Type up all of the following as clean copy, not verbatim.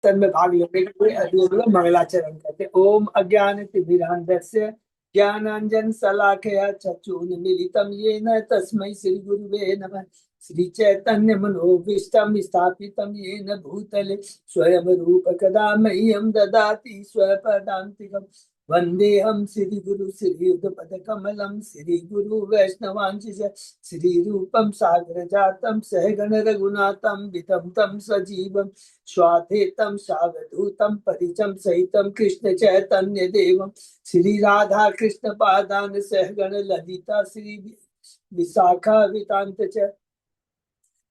तन में भाग लेने के लिए अभी हम लोग मंगलाचरण करते हैं। ओम अज्ञान तिमिरान्धस्य ज्ञानांजन शलाकया चक्षुर्मीलितं येन तस्मै श्री गुरुवे नमः। श्री चैतन्य मनोभीष्टं स्थापितं येन भूतले स्वयं रूप कदा मह्यं ददाति स्वपदान्तिकम्। वंदेहम श्री गुरु श्रीयुतपद कमलम श्री गुरु वैष्णवांशिष श्री रूपम सागर जातम सहगण रघुनाथम वितम तम सजीवम स्वाधेतम सावधूतम परिचम सहितम कृष्ण चैतन्य देवम श्री राधा कृष्ण पादान सहगण ललिता श्री विशाखा वितांत च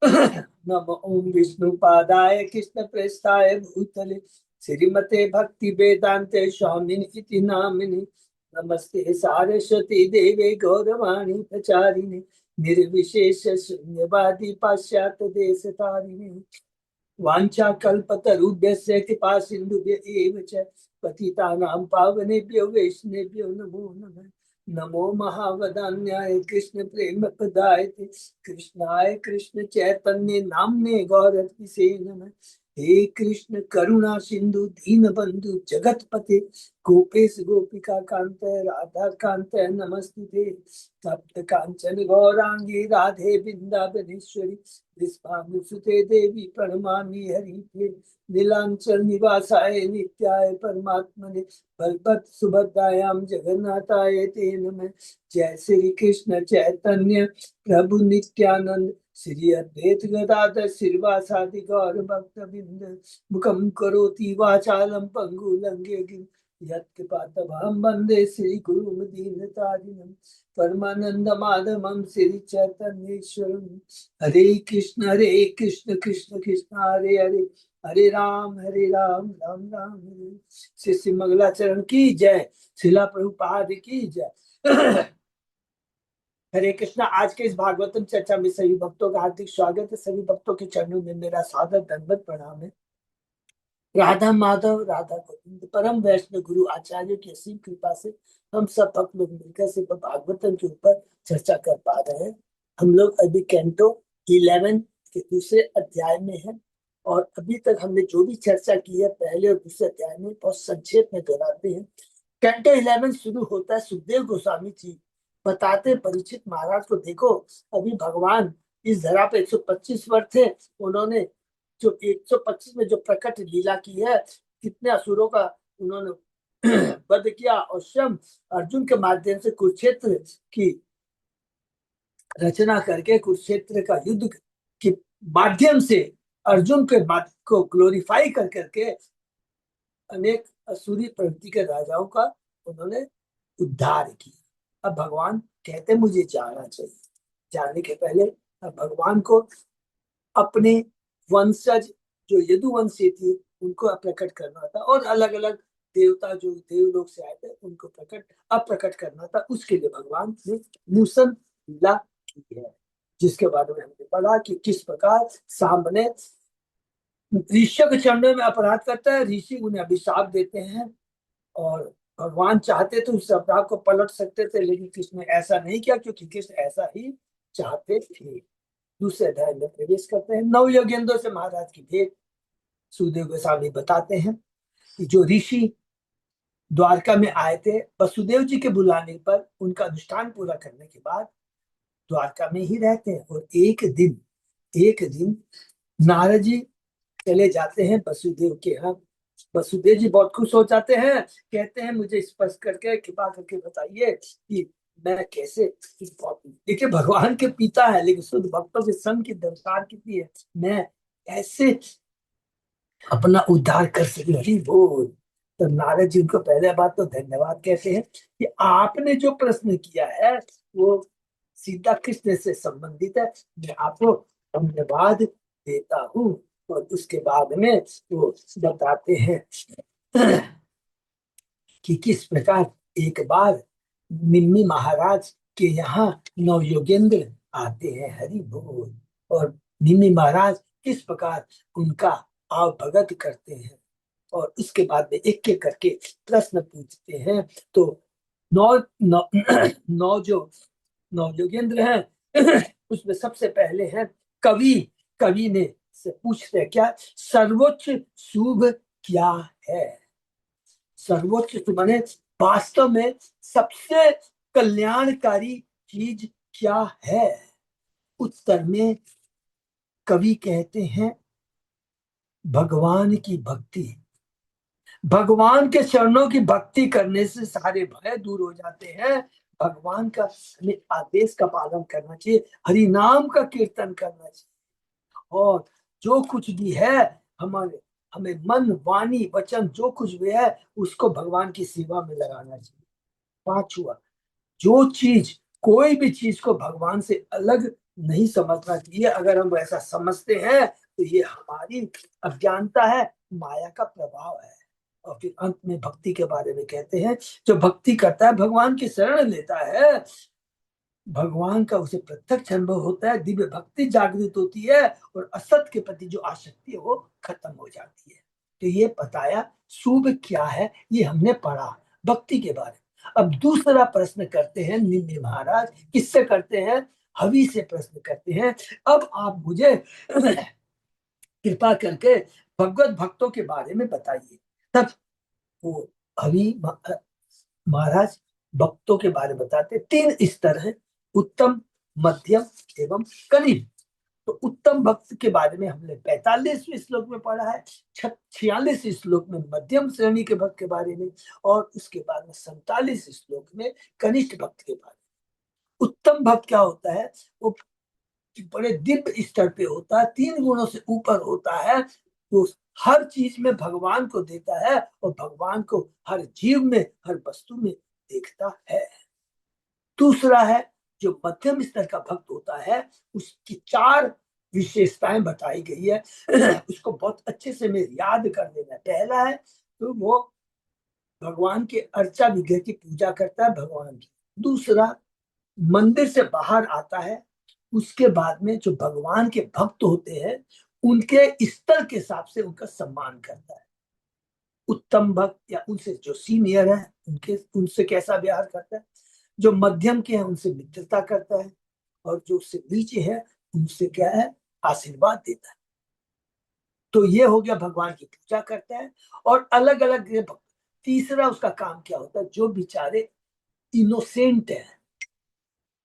नम ओम विष्णु पादाय कृष्ण प्रेष्ठाय भूतले श्रीमते भक्ति वेदांते स्वामिनि इति नामिनि। नमस्ते सारस्वती देवे गौरवाणी प्रचारिणे निर्विशेष शून्यवादी पाश्चात्य देश तारिणे। वाञ्छा कल्पतरुभ्यस्य कृपा सिन्धुभ्य एव च पतितानां पावनेभ्यो वैष्णवेभ्यो नमो नमः। नमो महावदान्याय कृष्ण प्रेम प्रदायते कृष्णाय कृष्ण चैतन्य नाम्ने गौरतिसे नमः। हे कृष्ण करुणा सिंधु दीन बंधु जगतपते गोपेश गोपिका कांत राधा कांत नमस्तुते। तप्त कांचन गौरांगी राधे वृंदावनेश्वरी विस्फानुसुते देवी प्रणमामि हरिप्रिये। नीलांचल निवासाय नित्याय परमात्मने बलवत् सुभद्रायां जगन्नाथाय ते नमः। जय श्री कृष्ण चैतन्य प्रभु नित्यानंद श्री अद्वैत गदाधर श्रीवासादि गौर भक्तबिंद मुखम करोति वाचालम पंगु लंघे यत्कृपातमहं वन्दे श्री गुरुं दीनतारिणं परमानंद माधवम श्री चैतन्येश्वरम। हरे कृष्ण कृष्ण कृष्ण हरे हरे हरे राम राम राम हरे। श्री श्री मंगलाचरण की जय। शिला प्रभुपाद की जय। हरे कृष्णा। आज के इस भागवतम चर्चा में सभी भक्तों का हार्दिक स्वागत है। सभी भक्तों के चरणों में मेरा सादर दंडवत प्रणाम है। राधा माधव राधा गोविंद परम वैष्णव गुरु आचार्य की असीम कृपा से हम सब भक्त लोग मिलकर से भागवतम के ऊपर चर्चा कर पा रहे हैं। हम लोग अभी कैंटो 11 के दूसरे अध्याय में हैं और अभी तक हमने जो भी चर्चा की है पहले और दूसरे अध्याय में बहुत संक्षेप में दोहराते हैं। कैंटो 11 शुरू होता है। सुखदेव गोस्वामी जी बताते परीक्षित महाराज को, देखो अभी भगवान इस धरा पे 125 वर्ष थे, उन्होंने जो 125 में जो प्रकट लीला की है, कितने असुरों का उन्होंने वध किया और स्वयं अर्जुन के माध्यम से कुरुक्षेत्र की रचना करके कुरुक्षेत्र का युद्ध के माध्यम से अर्जुन के को ग्लोरीफाई कर करके अनेक असुरी प्रवृत्ति के राजाओं का उन्होंने उद्धार किया। अब भगवान कहते मुझे जाना चाहिए। जाने के पहले अब भगवान को अपने वंशज जो यदुवंशी थी उनको प्रकट करना था और अलग अलग देवता जो देवलोक से आए थे उनको प्रकट करना था। उसके लिए भगवान ने नूतन लीला की है, जिसके बारे में हमने पढ़ा कि किस प्रकार सामने ऋषि के चरणों में अपराध करता है, ऋषि उन्हें अभिशाप देते हैं और भगवान चाहते तो उस अपराध को पलट सकते थे, लेकिन कृष्ण ने ऐसा नहीं किया क्योंकि कृष्ण ऐसा ही चाहते थे। दूसरे अध्याय में प्रवेश करते हैं। नव योगेंद्र से महाराज की भेंट सुखदेव गोस्वामी बताते हैं कि जो ऋषि द्वारका में आए थे वसुदेव जी के बुलाने पर उनका अनुष्ठान पूरा करने के बाद द्वारका में ही रहते हैं और एक दिन नारद जी चले जाते हैं वसुदेव के यहाँ। वसुदेव जी बहुत खुश हो जाते हैं, कहते हैं मुझे स्पष्ट करके कृपा करके बताइए कि मैं कैसे। देखिए भगवान के पिता है लेकिन शुद्ध भक्तों के संग की दरकार कितनी है, मैं कैसे अपना उद्धार कर सकती बोल। तो नारद जी उनको पहले बात तो धन्यवाद कहते हैं कि आपने जो प्रश्न किया है वो सीधा कृष्ण से संबंधित है, मैं आपको धन्यवाद देता हूँ। और उसके बाद में वो बताते हैं कि किस प्रकार एक बार निम्मी महाराज के यहाँ नव योगेंद्र आते हैं, हरि बोल। और निम्मी महाराज किस प्रकार उनका आव भगत करते हैं और उसके बाद में एक एक करके प्रश्न पूछते हैं। तो नौ नौ नौ जो नौ योगेंद्र हैं उसमें सबसे पहले हैं कवि। कवि ने से पूछते हैं क्या, सर्वोच्च शुभ क्या है? सर्वोच्च शुभ माने वास्तव में सबसे कल्याणकारी चीज क्या है? उत्तर में कवि कहते हैं भगवान की भक्ति। भगवान के चरणों की भक्ति करने से सारे भय दूर हो जाते हैं। भगवान का हमें आदेश का पालन करना चाहिए, हरि नाम का कीर्तन करना चाहिए, और जो कुछ भी है हमारे हमें मन वाणी वचन जो कुछ भी है उसको भगवान की सेवा में लगाना चाहिए। पांचवा, जो चीज कोई भी चीज को भगवान से अलग नहीं समझना चाहिए। अगर हम ऐसा समझते हैं तो ये हमारी अज्ञानता है, माया का प्रभाव है। और फिर अंत में भक्ति के बारे में कहते हैं, जो भक्ति करता है भगवान की शरण लेता है, भगवान का उसे प्रत्यक्ष अनुभव होता है, दिव्य भक्ति जागृत होती है और असत के प्रति जो आसक्ति है वो खत्म हो जाती है। तो ये बताया शुभ क्या है, ये हमने पढ़ा भक्ति के बारे में। अब दूसरा प्रश्न करते हैं निम्न महाराज, किससे करते हैं? हवि से प्रश्न करते हैं। अब आप मुझे कृपा करके भगवत भक्तों के बारे में बताइए। तब वो हवि महाराज भक्तों के बारे में बताते, तीन स्तर हैं, उत्तम, मध्यम एवं कनिष्ठ। तो उत्तम भक्त के बारे में हमने 45वें श्लोक में पढ़ा है, 46 श्लोक में मध्यम श्रेणी के भक्त के बारे में, और उसके बाद में 47 श्लोक में कनिष्ठ भक्त के बारे में। उत्तम भक्त क्या होता है? वो बड़े दिव्य स्तर पे होता है, 3 गुणों से ऊपर होता है, वो हर चीज में भगवान को देता है और भगवान को हर जीव में हर वस्तु में देखता है। दूसरा है जो मध्यम स्तर का भक्त होता है, उसकी 4 विशेषताएं बताई गई है उसको बहुत अच्छे से मैं याद कर लेना। पहला है तो वो भगवान के अर्चा विग्रह की पूजा करता है भगवान की। दूसरा, मंदिर से बाहर आता है, उसके बाद में जो भगवान के भक्त होते हैं उनके स्तर के हिसाब से उनका सम्मान करता है। उत्तम भक्त या उनसे जो सीनियर है उनके उनसे कैसा व्यवहार करता है, जो मध्यम के हैं उनसे मित्रता करता है, और जो उससे नीचे है उनसे क्या है, आशीर्वाद देता है। तो ये हो गया भगवान की पूजा करता है और अलग अलग भक्त। तीसरा उसका काम क्या होता है, जो बेचारे इनोसेंट है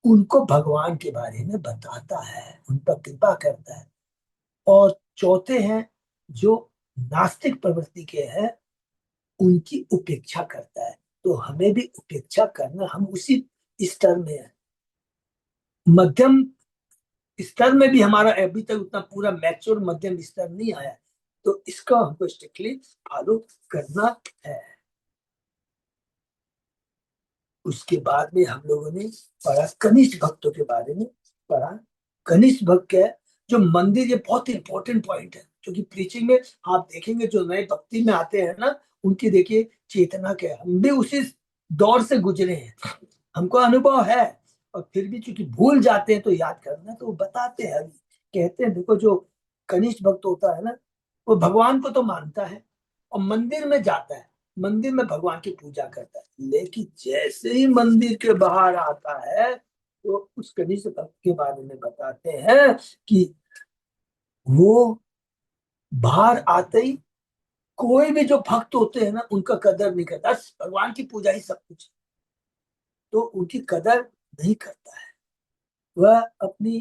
उनको भगवान के बारे में बताता है, उन पर कृपा करता है। और चौथे हैं जो नास्तिक प्रवृत्ति के हैं उनकी उपेक्षा करता है। तो हमें भी उपेक्षा करना, हम उसी स्तर में है। मध्यम स्तर में भी हमारा अभी तक उतना पूरा मैच्योर मध्यम स्तर नहीं आया, तो इसका हमको स्ट्रिक्टली फॉलो करना है। उसके बाद में हम लोगों ने पढ़ा कनिष्ठ भक्तों के बारे में पढ़ा। कनिष्ठ भक्त है जो मंदिर, ये बहुत इंपॉर्टेंट पॉइंट है क्योंकि प्रीचिंग में आप देखेंगे जो नए भक्ति में आते हैं ना, उनकी देखिए चेतना क्या है। हम भी उसी दौर से गुजरे हैं, हमको अनुभव है, और फिर भी चूंकि भूल जाते हैं तो याद करना, तो वो बताते हैं अभी, कहते हैं देखो जो कनिष्ठ भक्त होता है ना, वो भगवान को तो मानता है और मंदिर में जाता है, मंदिर में भगवान की पूजा करता है, लेकिन जैसे ही मंदिर के बाहर आता है तो उस कनिष्ठ भक्त के बारे में बताते हैं कि वो बाहर आते ही कोई भी जो भक्त होते हैं ना उनका कदर नहीं करता, भगवान की पूजा ही सब कुछ, तो उनकी कदर नहीं करता है। वह अपनी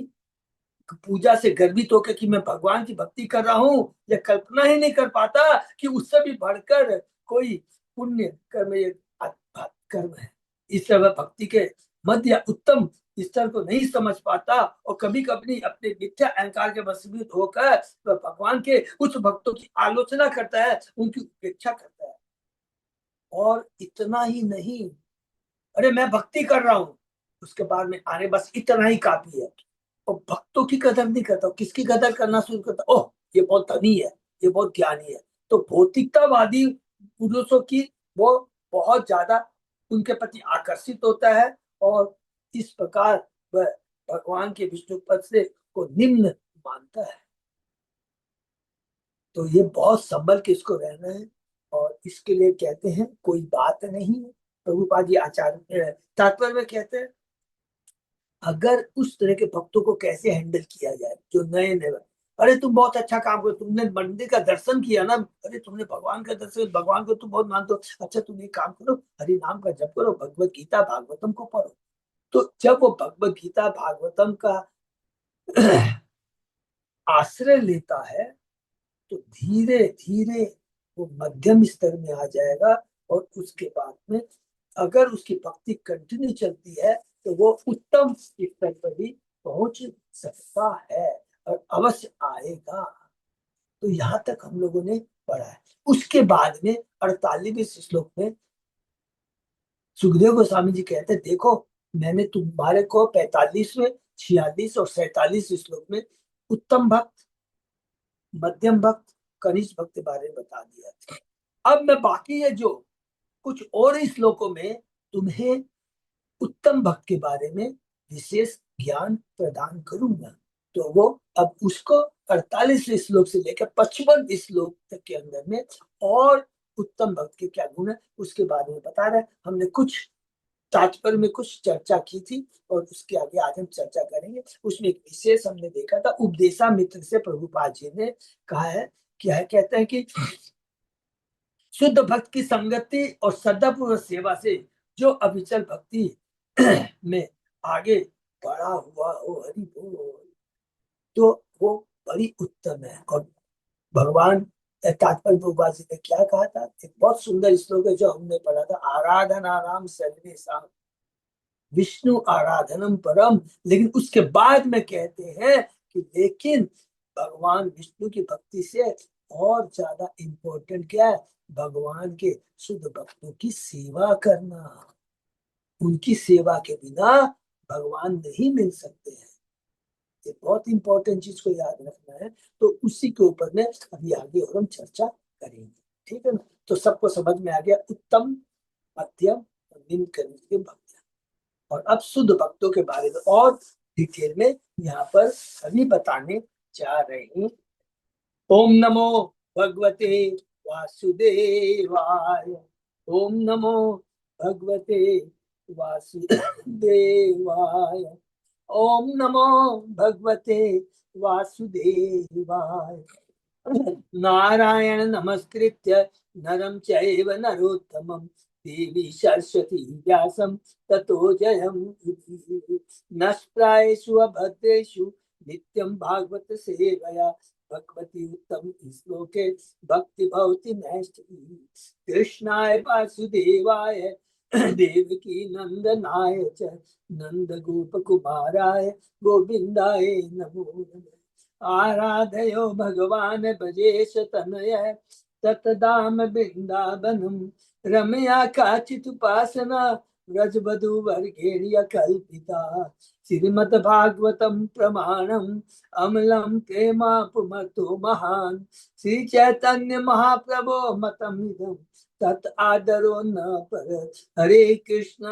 पूजा से गर्वित होकर कि मैं भगवान की भक्ति कर रहा हूँ, यह कल्पना ही नहीं कर पाता कि उससे भी बढ़कर कोई पुण्य कर्म ये कर्म है। इस तरह भक्ति के मध्य उत्तम स्तर को नहीं समझ पाता और कभी कभी अपने मिथ्या अहंकार के वशीभूत होकर वह भगवान के उस भक्तों की आलोचना करता है, उनकी उपेक्षा करता है। और इतना ही नहीं, अरे मैं भक्ति कर रहा हूँ, उसके बाद में आने बस इतना ही काफी है। और भक्तों की कदर नहीं करता, किसकी कदर करना शुरू करता, ओह ये बहुत धनी है, ये बहुत ज्ञानी है। तो भौतिकतावादी पुरुषों की वो बहुत ज्यादा उनके प्रति आकर्षित होता है और इस प्रकार वह भगवान के विष्णु पद से को निम्न मानता है। तो ये बहुत संभल के इसको रहना है, और इसके लिए कहते हैं कोई बात नहीं है। प्रभुपाद जी आचार्य तात्पर्य में कहते हैं अगर उस तरह के भक्तों को कैसे हैंडल किया जाए जो नए नए, अरे तुम बहुत अच्छा काम करो, तुमने मंदिर का दर्शन किया ना, अरे तुमने भगवान का दर्शन, भगवान को तुम बहुत मानते हो, अच्छा तुम एक काम करो, हरि नाम का जप करो, भगवत गीता भागवतम को पढ़ो। तो जब वो भगवत गीता भागवतम का आश्रय लेता है, तो धीरे धीरे वो मध्यम स्तर में आ जाएगा, और उसके बाद में अगर उसकी भक्ति कंटिन्यू चलती है, तो वो उत्तम स्तर पर भी पहुंच सकता है, और अवश्य आएगा। तो यहाँ तक हम लोगों ने पढ़ा है। उसके बाद में 48वें श्लोक में सुखदेव गोस्वामी जी कहते हैं, देखो मैंने तुम्हारे को 45वें, 46 और 47 श्लोक में उत्तम भक्त, मध्यम भक्त, कनिष्ठ भक्त के बारे में बता दिया। अब मैं बाकी ये जो कुछ और ही श्लोकों में तुम्हें उत्तम भक्त के बारे में विशेष ज्ञान प्रदान करूंगा। तो वो अब उसको 48वें श्लोक से लेकर 55 श्लोक तक के अंदर में और उत्तम भक्त के क्या गुण है उसके बारे में बता रहे हैं। हमने कुछ तात्पर्य में कुछ चर्चा की थी, और उसके आगे आज हम चर्चा करेंगे। उसमें एक विशेष हमने देखा था, उपदेशा मित्र से प्रभुपाद जी ने कहा है, क्या है, कहते हैं कि शुद्ध भक्त की संगति और श्रद्धापूर्वक सेवा से जो अविचल भक्ति में आगे बढ़ा हुआ हो, हरि बोल, तो वो बड़ी उत्तम है। और भगवान तात्पर्य प्रभुपाद जी ने क्या कहा था, एक बहुत सुंदर श्लोक है जो हमने पढ़ा था, आराधना नाम सर्वेशा विष्णु आराधनम परम। लेकिन उसके बाद में कहते हैं कि लेकिन भगवान विष्णु की भक्ति से और ज्यादा इंपॉर्टेंट क्या है, भगवान के शुद्ध भक्तों की सेवा करना। उनकी सेवा के बिना भगवान नहीं मिल सकते हैं। ये बहुत इंपॉर्टेंट चीज को याद रखना है। तो उसी के ऊपर में अभी आगे और हम चर्चा करेंगे, ठीक है ना। तो सबको समझ में आ गया उत्तम, मध्यम और निम्न करने के भक्त। और अब शुद्ध भक्तों के बारे में और डिटेल में यहाँ पर अभी बताने जा रहे हैं। ओम नमो भगवते वासुदेवाय। ओम नमो भगवते वासुदेवाय। ओम नमो भगवते वासुदेवाय। नारायण नमस्कृत्य नरं चैव नरोत्तमं देवी सरस्वती व्यासं ततो जयमुदीरये। नष्प्रायेषु अभद्रेषु नित्यं भागवत सेवया भगवती उत्तम श्लोके भक्ति भवति नैष्ठिकी। कृष्णाय वासुदेवाय देवकी नंदनाय च नंद गोप कुमाराय गोविंदाय नमो नमः। आराधयो भगवान भजेश तनय ततदाम बिंदावनम रमया काचित उपासना व्रजवधु वर्गेण कल्पिता। श्रीमद्भागवतम प्रमाणम अमलम प्रेमापुमतो महान श्री चैतन्य महाप्रभो मतमिदं तत् आदरो न पर। हरे कृष्ण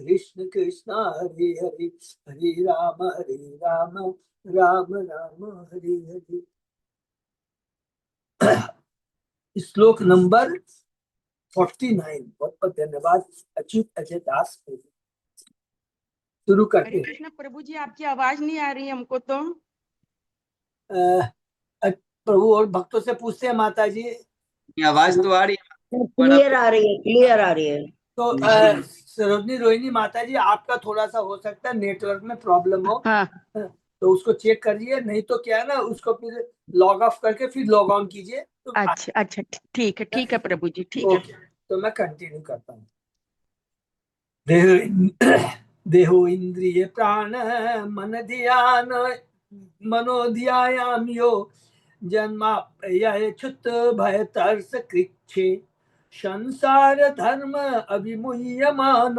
कृष्ण कृष्ण हरे हरे, हरे राम राम राम हरे हरे। श्लोक नंबर 49। बहुत बहुत धन्यवाद अच्युत अजय दास को। शुरू करते हरे हैं। कृष्ण प्रभु जी, आपकी आवाज नहीं आ रही हमको तो। प्रभु और भक्तों से पूछते हैं माता जी। आवाज तो आ रही है, क्लियर आ रही है, क्लियर आ रही है। तो सरोजनी रोहिणी माता जी, आपका थोड़ा सा हो सकता है नेटवर्क में प्रॉब्लम हो। हाँ। तो उसको चेक करिए, नहीं तो क्या है ना, उसको फिर लॉग ऑफ करके फिर लॉग ऑन कीजिए तो अच्छा अच्छा, ठीक है प्रभु जी, ठीक है। ओके। तो मैं कंटिन्यू करता हूँ। देहो इंद्रिय प्राण मन ध्यान मनोध्यायाम यो जन्माप्ययच्छुत भय तर्स कृच्छे संसार धर्म अभिमुह्यमान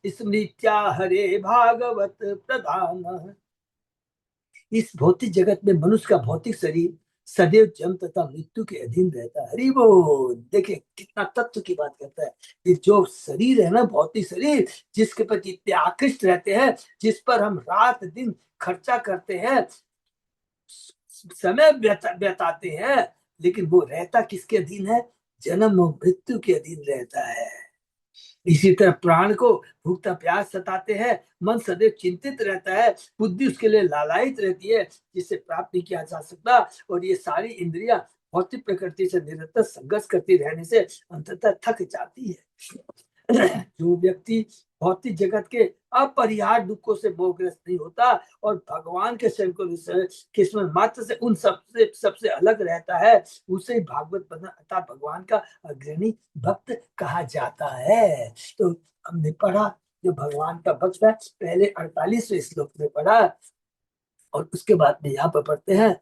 स्मृत्या हरे भागवत प्रधान। इस भौतिक जगत में मनुष्य का भौतिक शरीर सदैव जन्म तथा मृत्यु के अधीन रहता है। हरि बोल, देखिए कितना तत्व की बात करता है। ये जो शरीर है ना, भौतिक शरीर, जिसके प्रति इतने आकृष्ट रहते हैं, जिस पर हम रात दिन खर्चा करते हैं, समय बिताते हैं, लेकिन वो रहता किसके अधीन है, जन्म और मृत्यु के अधीन रहता है। इसी तरह प्राण को भूख प्यास सताते हैं, मन सदैव चिंतित रहता है, बुद्धि उसके लिए लालायित रहती है, जिसे प्राप्त नहीं किया जा सकता। और ये सारी इंद्रियां भौतिक प्रकृति से निरंतर संघर्ष करती रहने से अंततः थक जाती है। जो व्यक्ति भौतिक जगत के अपरिहार्य दुखों से मोहग्रस्त नहीं होता और भगवान के शरण को किस्मत मात्र से उन सबसे अलग रहता है, उसे ही भागवत बंधन अर्थात भगवान का अग्रणी भक्त कहा जाता है। तो हमने पढ़ा जो भगवान का भक्त है, पहले 48वें श्लोक में पढ़ा, और उसके बाद में यहाँ पर पढ़ते हैं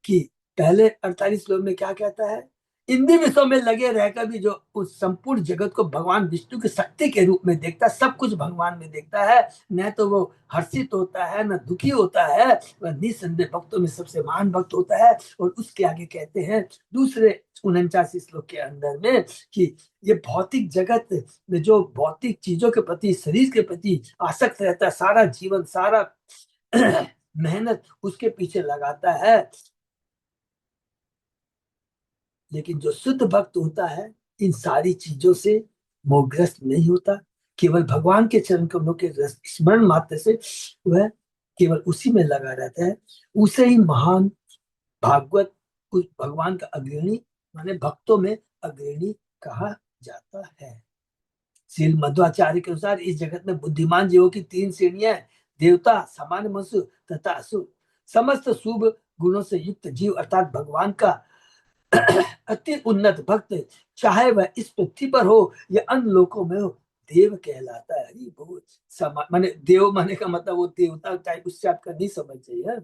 कि पहले 48 श्लोक में क्या कहता है, इंद्रिय विषयों में लगे रहकर भी जो उस संपूर्ण जगत को भगवान विष्णु की शक्ति के रूप में देखता है, सब कुछ भगवान में देखता है, न तो वो हर्षित होता है न दुखी होता है, वह निसंदेह भक्तों में सबसे महान भक्त होता है। और उसके आगे कहते हैं दूसरे 49 श्लोक के अंदर में कि ये भौतिक जगत में जो भौतिक चीजों के प्रति, शरीर के प्रति आसक्त रहता है, सारा जीवन सारा मेहनत उसके पीछे लगाता है, लेकिन जो शुद्ध भक्त होता है इन सारी चीजों से मोहग्रस्त नहीं होता, केवल भगवान के चरण कमलों के स्मरण मात्र से वह केवल उसी में लगा रहता है, उसे ही महान भागवत उस भगवान का अग्रणी माने भक्तों में अग्रणी कहा जाता है। श्री मध्वाचार्य के अनुसार इस जगत में बुद्धिमान जीवों की 3 श्रेणियां हैं, देवता, सामान्य मनुष्य तथा असुर। समस्त शुभ गुणों से युक्त जीव अर्थात भगवान का अति उन्नत भक्त, चाहे वह इस पृथ्वी पर हो या अन्य लोकों में हो, देव कहलाता है। बहुत माने देव माने का मतलब वो देवता टाइप, उससे आपका नहीं समझ चाहिए।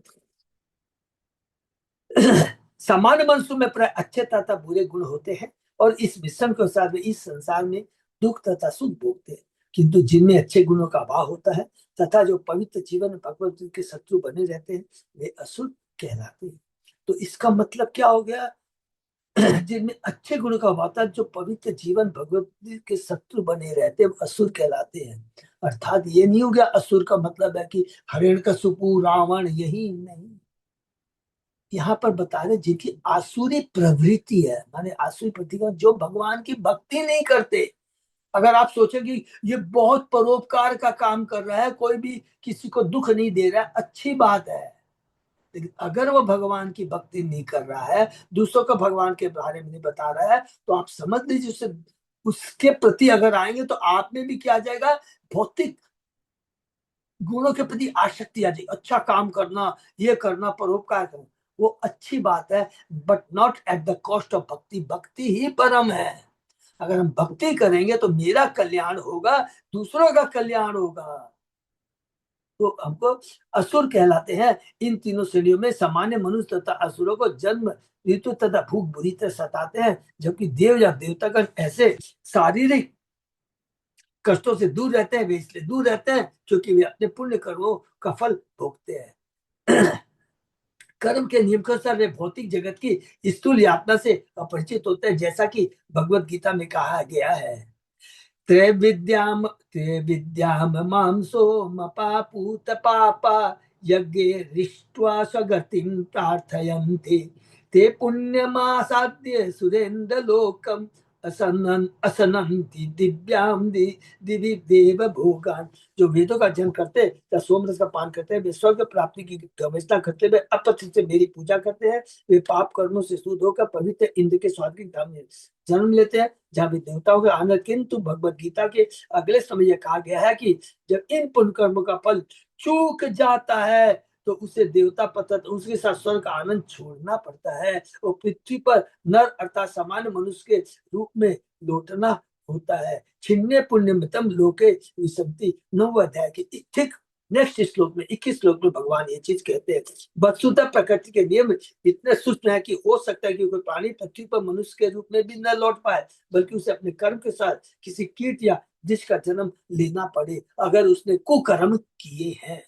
सामान्य मनुष्यों में प्राय अच्छे तथा बुरे गुण होते हैं और इस मिश्रण के अनुसार वे इस संसार में दुख तथा सुख भोगते हैं, किंतु जिनमें अच्छे गुणों का अभाव होता है तथा जो पवित्र जीवन भगवत के शत्रु बने रहते हैं, वे असुर कहलाते हैं। तो इसका मतलब क्या हो गया, जिनमें अच्छे गुण का अभाव था, जो पवित्र जीवन भगवत के शत्रु बने रहते हैं, असुर कहलाते हैं। अर्थात ये नहीं हो गया असुर का मतलब है कि हिरण्यकशिपु रावण, यही नहीं, यहाँ पर बता रहे जिनकी आसुरी प्रवृत्ति है, माने आसुरी प्रवृत्ति जो भगवान की भक्ति नहीं करते। अगर आप सोचेंगे ये बहुत परोपकार का काम कर रहा है, कोई भी किसी को दुख नहीं दे रहा है, अच्छी बात है, लेकिन अगर वो भगवान की भक्ति नहीं कर रहा है, दूसरों को भगवान के बारे में नहीं बता रहा है, तो आप समझ लीजिए उसके प्रति अगर आएंगे तो आप में भी क्या आ जाएगा, भौतिक गुणों के प्रति आसक्ति आ जाएगी। अच्छा काम करना, ये करना, परोपकार करना, वो अच्छी बात है, but not at the cost of भक्ति। भक्ति ही परम है। अगर हम भक्ति करेंगे तो मेरा कल्याण होगा, दूसरों का कल्याण होगा। तो हमको असुर कहलाते हैं। इन तीनों श्रेणियों में सामान्य मनुष्य तथा असुरों को जन्म, ऋतु तथा भूख बुरी तरह सताते हैं, जबकि देव या देवतागण ऐसे शारीरिक कष्टों से दूर रहते हैं। वे इसलिए दूर रहते हैं क्योंकि वे अपने पुण्य कर्मों का फल भोगते हैं। कर्म के नियम के अनुसार वे भौतिक जगत की स्थूल यातना से अपरिचित होते हैं, जैसा कि भगवत गीता में कहा गया है, त्रैविद्याम मांसो मपापूत पापा यज्ञे रिष्ट्वा स्वगतिं प्रार्थयन्ति ते पुण्यमासाद्य सुरेंद्र लोकम असनंति दिव्याम दिव्य देव भोगान। जो वेदों का अध्ययन करते या सोमरस का पान करते हैं, वे स्वर्ग प्राप्ति की गवेषणा करते हुए अपचित से मेरी पूजा करते हैं। वे पाप कर्मों से शुद्ध होकर पवित्र इंद्र के स्वादिक धाम में जन्म लेते हैं, जहाँ वे देवताओं के आनंद। किंतु भगवत गीता के अगले समय यह कहा गया है कि जब इन पुण्य कर्मों का फल चूक जाता है तो उसे देवता पत्र उसके साथ स्वर्ग का आनंद छोड़ना पड़ता है और पृथ्वी पर नर अर्थात सामान्य मनुष्य के रूप में लौटना होता है। छिन्ने पुण्यमितम लोके विसंति 9वें अध्याय के ठीक नेक्स्ट श्लोक में 21 श्लोक में भगवान ये चीज कहते हैं। वस्तुतः प्रकृति के नियम इतने सूक्ष्म है कि हो सकता है कि कोई प्राणी पृथ्वी पर मनुष्य के रूप में भी न लौट पाए, बल्कि उसे अपने कर्म के साथ किसी कीट या जिसका जन्म लेना पड़े, अगर उसने कुकर्म किए हैं।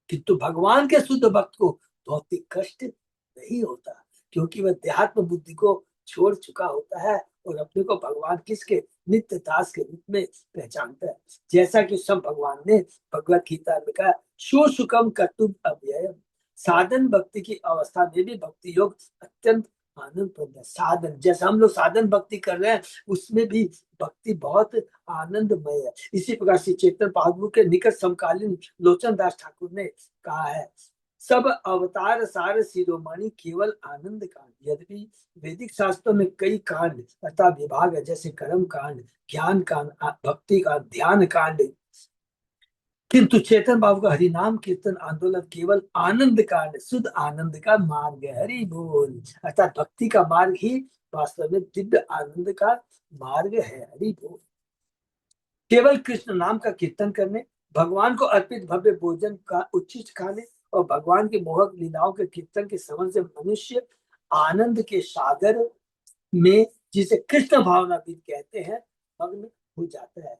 किंतु भगवान के शुद्ध भक्त को भौतिक कष्ट नहीं होता, क्योंकि वह देहात्म बुद्धि को छोड़ चुका होता है और अपने को भगवान किसके नित्य दास के रूप में पहचानता है। जैसा कि सब भगवान ने भगवत गीता में कहा, सुसुखम कर्तुम अव्ययम। साधन भक्ति की अवस्था में भी भक्ति योग अत्यंत आनंद प्रद है। साधन, जैसे हम लोग साधन भक्ति कर रहे हैं, उसमें भी भक्ति बहुत आनंदमय है। इसी प्रकार से चेतन महाप्रभु के निकट समकालीन लोचन दास ठाकुर ने कहा है, सब अवतार सार शिरोमणि केवल आनंद कांड। यद्यपि वैदिक शास्त्रों में कई कांड तथा विभाग है, जैसे कर्म कांड, ज्ञान कांड, भक्ति कांड, ध्यान कांड, किंतु चेतन बाबू का हरिनाम कीर्तन आंदोलन केवल आनंद कांड, शुद्ध आनंद का मार्ग है। हरि बोल। अर्थात भक्ति का मार्ग ही वास्तव में दिव्य आनंद का मार्ग है। हरि बोल। केवल कृष्ण नाम का कीर्तन करने, भगवान को अर्पित भव्य भोजन का उच्छिष्ट खाने और भगवान की मोहक लीलाओं के कीर्तन के समझ से मनुष्य आनंद के सागर में, जिसे कृष्ण भावनाविद कहते हैं, मग्न हो जाता है।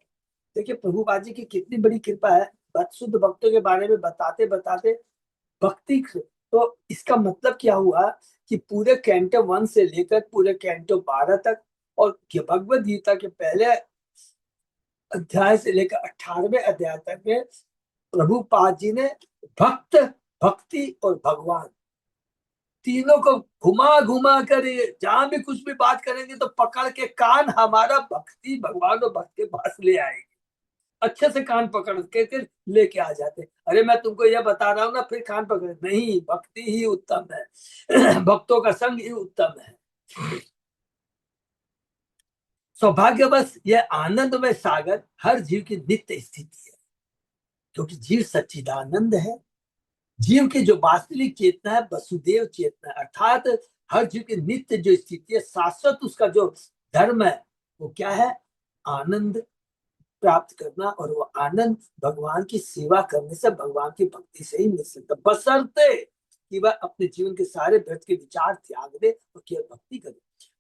देखिए प्रभुपाद जी की कितनी बड़ी कृपा है। शुद्ध भक्तों के बारे में बताते बताते भक्ति, तो इसका मतलब क्या हुआ कि पूरे कैंटो 1 से लेकर पूरे कैंटो 12 तक और भगवद गीता के पहले अध्याय से लेकर 18वें अध्याय तक में प्रभुपाद जी ने भक्त, भक्ति और भगवान तीनों को घुमा घुमा कर, जहां भी कुछ भी बात करेंगे तो पकड़ के कान हमारा भक्ति भगवान और भक्त के पास ले आएंगे। अच्छे से कान पकड़ के लेके आ जाते। अरे मैं तुमको यह बता रहा हूँ ना, फिर कान पकड़, नहीं, भक्ति ही उत्तम है। भक्तों का संग ही उत्तम है। सौभाग्यवश यह आनंदमय सागर हर जीव की नित्य स्थिति है, क्योंकि जीव सच्चिदानंद है। जीव की जो वास्तविक चेतना है वसुदेव चेतना, अर्थात हर जीव की नित्य जो स्थिति है, शाश्वत उसका जो धर्म है, वो क्या है? आनंद प्राप्त करना। और वो आनंद भगवान की सेवा करने से, भगवान की भक्ति से ही मिल सकता, बशर्ते कि वह अपने जीवन के सारे व्यर्थ के विचार त्याग दे और केवल भक्ति करे।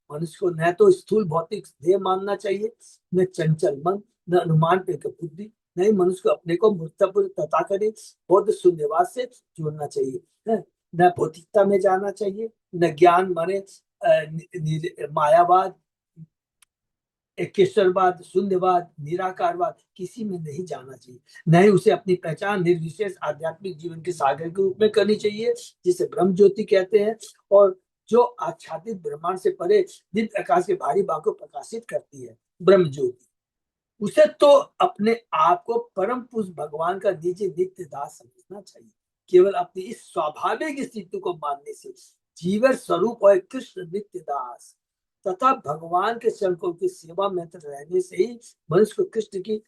मनुष्य को न तो स्थूल भौतिक देह मानना चाहिए, न चंचल मन, न अनुमान पे बुद्धि, नहीं मनुष्य को अपने को मूर्तपुर तथा करे बौद्ध शून्यवाद से जोड़ना चाहिए। न भौतिकता में जाना चाहिए, न ज्ञान माने मायावाद, केशरवाद, शून्यवाद, निराकारवाद, किसी में नहीं जाना चाहिए। नहीं उसे अपनी पहचान निर्विशेष आध्यात्मिक जीवन के सागर के रूप में करनी चाहिए, जिसे ब्रह्म ज्योति कहते हैं, और जो आच्छादित ब्रह्मांड से परे दिव्य आकाश के भारी भाग को प्रकाशित करती है, ब्रह्म ज्योति। उसे तो अपने आप को परम पुरुष भगवान का निजी नित्य दास समझना चाहिए। केवल अपनी इस स्वाभाविक स्थिति को मानने से, जीवन स्वरूप और कृष्ण नित्य दास तथा भगवान के शंकों की सेवा में रहने से ही मनुष्य को कृष्ण की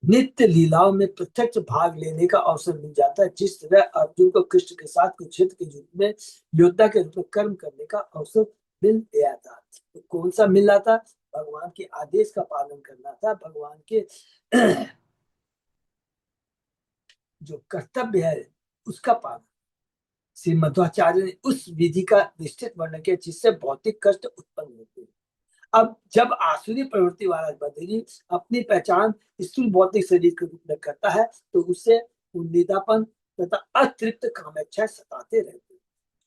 नित्य लीलाओं में प्रत्यक्ष भाग लेने का अवसर मिल जाता है। जिस तरह अर्जुन को कृष्ण के साथ कुरुक्षेत्र के युद्ध में योद्धा के रूप में कर्म करने का अवसर मिल गया था। तो कौन सा मिला था? भगवान के आदेश का पालन करना था, भगवान के जो कर्तव्य है उसका पालन। श्री मध्वाचार्य ने उस विधि का निश्चित वर्णन किया जिससे भौतिक कष्ट उत्पन्न होते हैं। अब जब आसुरी प्रवृत्ति वाला बंदगी अपनी पहचान स्थूल भौतिक शरीर के रूप में करता है, तो उससे उन्नीदापन तथा अतृप्त कामेच्छा सताते रहते हैं,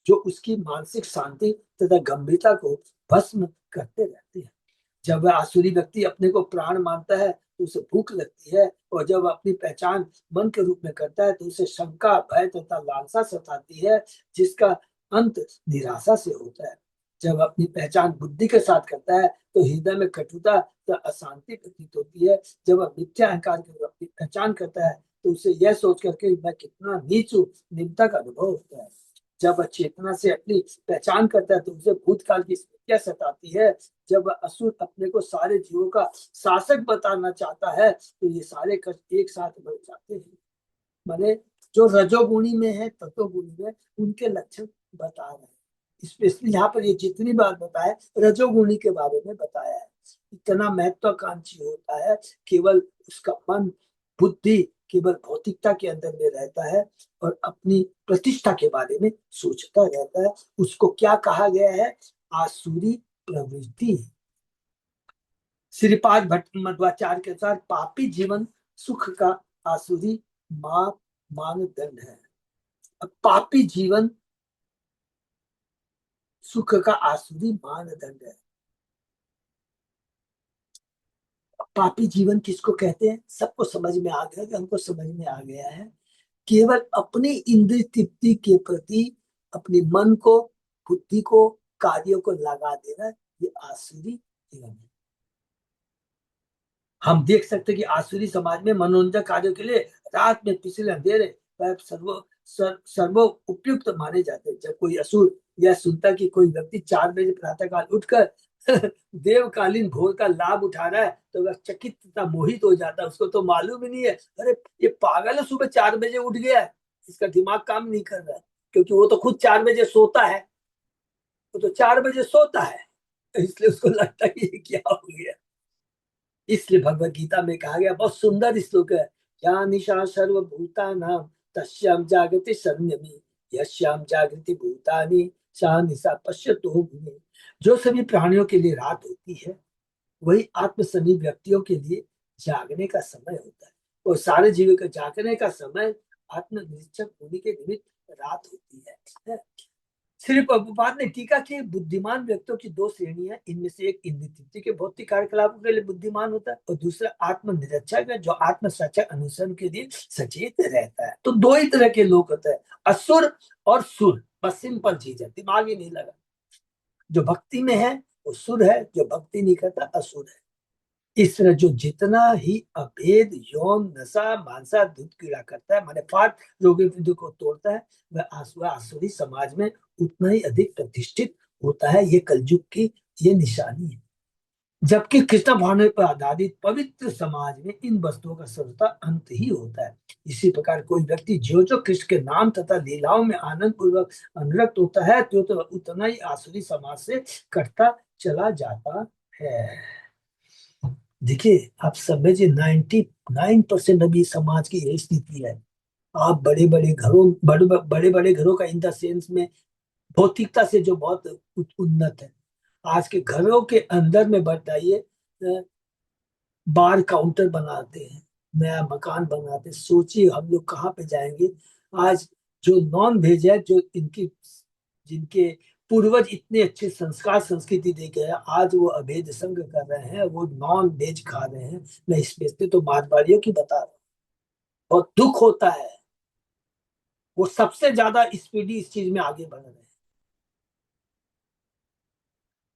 जो उसकी मानसिक शांति तथा गंभीरता को भस्म करते रहते हैं। जब वह आसुरी व्यक्ति अपने को प्राण मानता है तो उसे भूख लगती है, और जब अपनी पहचान मन के रूप में करता है तो उसे शंका, भय तथा लालसा सताती है, जिसका अंत निराशा से होता है। जब अपनी पहचान बुद्धि के साथ करता है तो हृदय में कटुता तथा अशांति प्रतीत होती है। जब वह मिथ्या अहंकार की अपनी पहचान करता है तो उसे यह सोच करके मैं कितना नीच हूं, निम्नता का अनुभव होता है। जब वह चेतना से अपनी पहचान करता है तो उसे भूतकाल की स्मृतियां सताती है। जब वह असुर अपने को सारे जीवों का शासक बताना चाहता है तो ये सारे कष्ट एक साथ बढ़ जाते हैं। माने जो रजोगुणी में है, तत्वगुणी में, उनके लक्षण बता रहे हैं। स्पेशली यहाँ पर ये जितनी बार बताया रजोगुणी के बारे में बताया है। इतना महत्वाकांक्षी होता है, केवल उसका मन बुद्धि केवल भौतिकता के अंदर में रहता है और अपनी प्रतिष्ठा के बारे में सोचता रहता है। उसको क्या कहा गया है? आसुरी प्रवृत्ति। श्रीपाद भट्ट मध्वाचार्य के अनुसार पापी जीवन सुख का आसुरी मानदंड है। अब पापी जीवन सुख का आसुरी मानदंड है। पापी जीवन किसको कहते हैं? सबको समझ में आ गया कि हमको समझ में आ गया है। केवल अपनी इंद्रिय तृप्ति के प्रति अपने मन को, बुद्धि को कार्यों को लगा देना, ये आसुरी जीवन है। हम देख सकते हैं कि आसुरी समाज में मनोरंजन कार्यों के लिए रात में पिछले अंधेरे वह सर्वो उपयुक्त माने जाते हैं। जब कोई असुर यह सुनता कि कोई व्यक्ति 4 बजे प्रातःकाल उठकर देवकालीन भोर का लाभ उठा रहा है तो वह चकित तथा मोहित हो जाता है। उसको तो मालूम ही नहीं है, अरे ये पागल है, सुबह 4 बजे उठ गया है, इसका दिमाग काम नहीं कर रहा है, क्योंकि वो तो खुद 4 बजे सोता है, वो तो 4 बजे सोता है, इसलिए उसको लगता है कि ये क्या हो गया। इसलिए भगवत गीता में कहा गया, बहुत सुंदर श्लोक है, क्या निशा सर्वभूतानां तस्याम जागृति संयमी यस्याम जागृति भूतानि सा निशा पश्यतो मुनि। जो सभी प्राणियों के लिए रात होती है वही आत्मसनी व्यक्तियों के लिए जागने का समय होता है, और सारे जीवों के जागने का समय आत्मनिरीक्षक होने के निमित्त रात होती है। श्री प्रभुपाद ने टीका की, बुद्धिमान व्यक्तियों की 2 श्रेणियां, इनमें से एक इंद्रिय तृप्ति के भौतिक कार्यकलापों के लिए बुद्धिमान होता है और दूसरा आत्मनिरीक्षक है जो आत्म सच्चा अनुसरण के लिए सचेत रहता है। तो 2 ही तरह के लोग होते हैं, असुर और सुर। बस सिंपल चीज है, दिमाग ही नहीं लगा। जो भक्ति में है वो सुर है, जो भक्ति नहीं करता असुर है। इस तरह जो जितना ही अभेद यौन नशा मानसा दूध कीड़ा करता है, माने फाट रोगी को तोड़ता है, वह आसुरी समाज में उतना ही अधिक प्रतिष्ठित होता है। ये कलयुग की ये निशानी है। जबकि कृष्ण भावना पर आधारित पवित्र समाज में इन वस्तुओं का सर्वथा अंत ही होता है। इसी प्रकार कोई व्यक्ति जो जो कृष्ण के नाम तथा लीलाओं में आनंद पूर्वक अनुरक्त होता है तो उतना ही आसुरी समाज से कटता चला जाता है। देखिए आप समझिए 99% अभी समाज की यही स्थिति है। आप बड़े बड़े घरों का इन द सेंस में भौतिकता से जो बहुत उन्नत है, आज के घरों के अंदर में बताइए, बार काउंटर बनाते हैं, नया मकान बनाते हैं, सोचिए हम लोग कहाँ पे जाएंगे। आज जो नॉन वेज है, जो इनकी जिनके पूर्वज इतने अच्छे संस्कार संस्कृति दे गए, आज वो अभेद संग कर रहे हैं, वो नॉन वेज खा रहे हैं। मैं स्पेशली तो मारवाड़ियों की बता रहा हूँ, और दुख होता है, वो सबसे ज्यादा स्पीडी इस चीज में आगे बढ़ रहे हैं।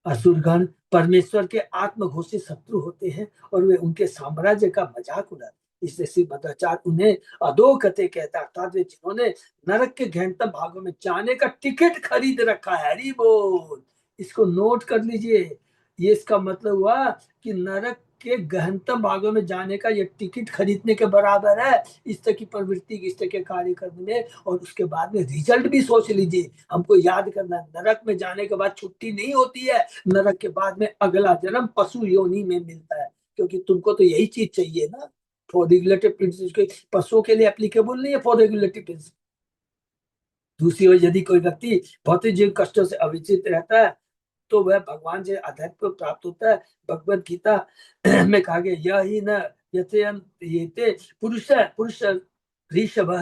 असुरगण परमेश्वर के आत्मघोषित शत्रु होते हैं और वे उनके साम्राज्य का मजाक उड़ाते हैं। इसलिए श्री मध्वाचार्य उन्हें अधोगति कहता है, अर्थात वे जिन्होंने नरक के गहनतम भागों में जाने का टिकट खरीद रखा है। हरि बोल, इसको नोट कर लीजिए। ये इसका मतलब हुआ कि नरक के गहनतम भागों में जाने का ये टिकट खरीदने के बराबर है, इस तरह की प्रवृत्ति, इस तरह के कार्य करने में। और उसके बाद में रिजल्ट भी सोच लीजिए, हमको याद करना है, नरक में जाने के बाद छुट्टी नहीं होती है। नरक के बाद में अगला जन्म पशु योनि में मिलता है, क्योंकि तुमको तो यही चीज चाहिए ना। फॉर रेगुलेटिव प्रिंसिपल पशुओं के लिए एप्लीकेबल नहीं है फॉर रेगुलेटिव प्रिंसिपल। दूसरी ओर यदि कोई व्यक्ति भौतिक जीव कष्टों से अविचलित रहता है तो वह भगवान से अध्यात्म को प्राप्त होता है। भगवत गीता में कहा गया, यह ही न यते पुरुष ऋषभ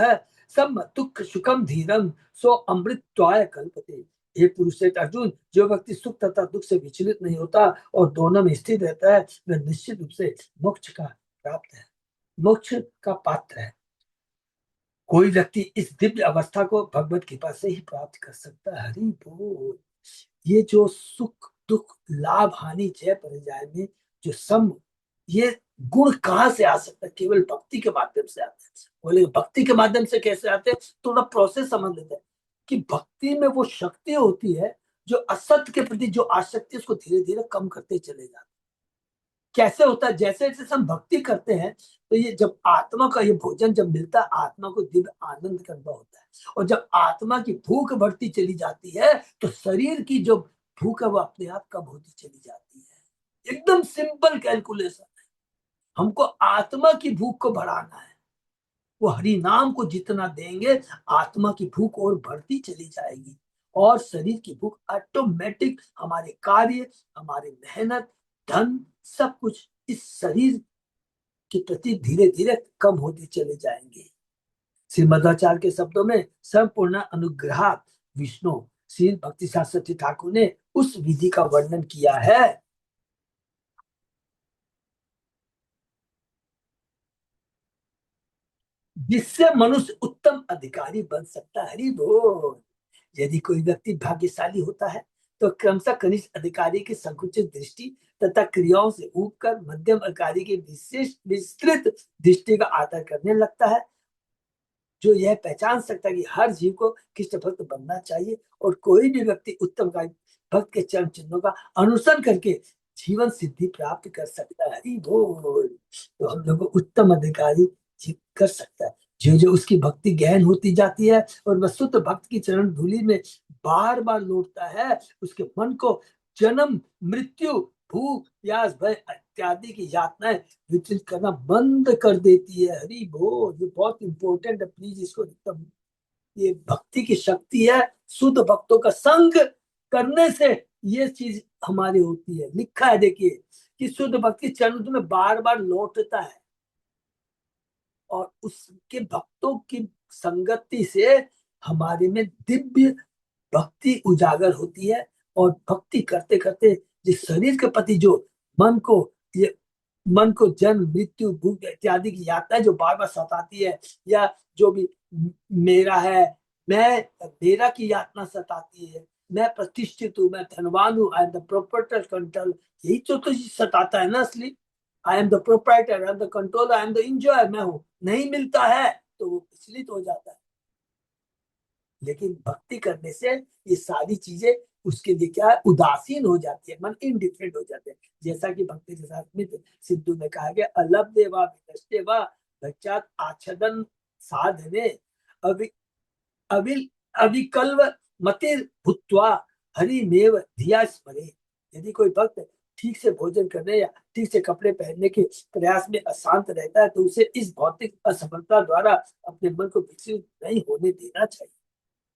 सम दुख सुखम धीरम सो अमृतत्वाय कल्पते। हे पुरुष अर्जुन, जो व्यक्ति सुख तथा दुख से विचलित नहीं होता और दोनों में स्थित रहता है, वह निश्चित रूप से मोक्ष का प्राप्त है, मोक्ष का पात्र है। कोई व्यक्ति इस दिव्य अवस्था को भगवत कृपा से ही प्राप्त कर सकता है। हरि बोल। ये जो सुख दुख लाभ हानि जय पराजय में जो सम, ये गुण कहाँ से आ सकता है? केवल भक्ति के माध्यम से आते हैं। बोले भक्ति के माध्यम से कैसे आते हैं? थोड़ा प्रोसेस समझ लेते हैं कि भक्ति में वो शक्ति होती है जो असत्य के प्रति जो आसक्ति उसको धीरे धीरे कम करते चले जाते। कैसे होता है? जैसे जैसे हम भक्ति करते हैं तो ये जब आत्मा का ये भोजन जब मिलता है, आत्मा को दिव्य आनंद का अनुभव होता है। और जब आत्मा की भूख बढ़ती चली जाती है तो शरीर की जो भूख है वो अपने आप कम होती चली जाती है। एकदम सिंपल कैलकुलेशन है। हमको आत्मा की भूख को बढ़ाना है। वो हरि नाम को जितना देंगे आत्मा की भूख और बढ़ती चली जाएगी, और शरीर की भूख ऑटोमेटिक हमारे कार्य, हमारे मेहनत, धन, सब कुछ इस शरीर के प्रति धीरे धीरे कम होते चले जाएंगे। श्री मध्वाचार्य के शब्दों में संपूर्ण अनुग्रह विष्णु श्री भक्ति शास्त्री ठाकुर ने उस विधि का वर्णन किया है जिससे मनुष्य उत्तम अधिकारी बन सकता है। हरि बोल। यदि कोई व्यक्ति भाग्यशाली होता है तो क्रमशः कनिष्ठ अधिकारी की संकुचित दृष्टि तथा क्रियाओं से ऊबकर मध्यम अधिकारी की विशिष्ट विस्तृत दृष्टि का आदर करने लगता है, जो यह पहचान सकता है कि हर जीव को कृष्ण भक्त बनना चाहिए और कोई भी व्यक्ति उत्तम भक्त के चरण चिन्हों का अनुसरण करके जीवन सिद्धि प्राप्त कर सकता है। हरि बोल। तो हम लोग को उत्तम अधिकारी कर सकता है जो जो उसकी भक्ति गहन होती जाती है और वह शुद्ध भक्त की चरण धूलि में बार बार लौटता है, उसके मन को जन्म मृत्यु भूख प्यास भय इत्यादि की यातनाएं विचलित करना बंद कर देती है। हरि बोल। ये बहुत इंपॉर्टेंट है, प्लीज इसको एकदम, ये भक्ति की शक्ति है। शुद्ध भक्तों का संग करने से ये चीज हमारी होती है। लिखा है देखिए कि शुद्ध भक्ति चरण में बार बार लौटता है और उसके भक्तों की संगति से हमारे में दिव्य भक्ति उजागर होती है और भक्ति करते करते जिस शरीर के प्रति जो मन को जन्म मृत्यु भूख इत्यादि की यातनाएं जो बार बार सताती है, या जो भी मेरा है, मेरा की यातना सताती है, मैं प्रतिष्ठित हूँ, मैं धनवान हूँ, I am the proprietor control, यही तो सताता है ना असली। I am the proprietor, I am the control, I am the enjoy, मैं हूँ, नहीं मिलता है तो वो विचलित हो जाता है। लेकिन भक्ति करने से ये सारी चीजें उसके लिए क्या है, उदासीन हो जाती है, मन इनडिफरेंट हो जाते हैं। जैसा कि भक्ति रसात्मित सिद्धू में कहा गया, अलब्धे वा विनष्टे वा भक्त्यात् आच्छदन साधने अविकल्व मतिर भूत्वा हरिमेव धिया स्मरे। यदि कोई भक्त ठीक से भोजन करने या ठीक से कपड़े पहनने के प्रयास में अशांत रहता है तो उसे इस भौतिक असफलता द्वारा अपने मन को विचलित नहीं होने देना चाहिए।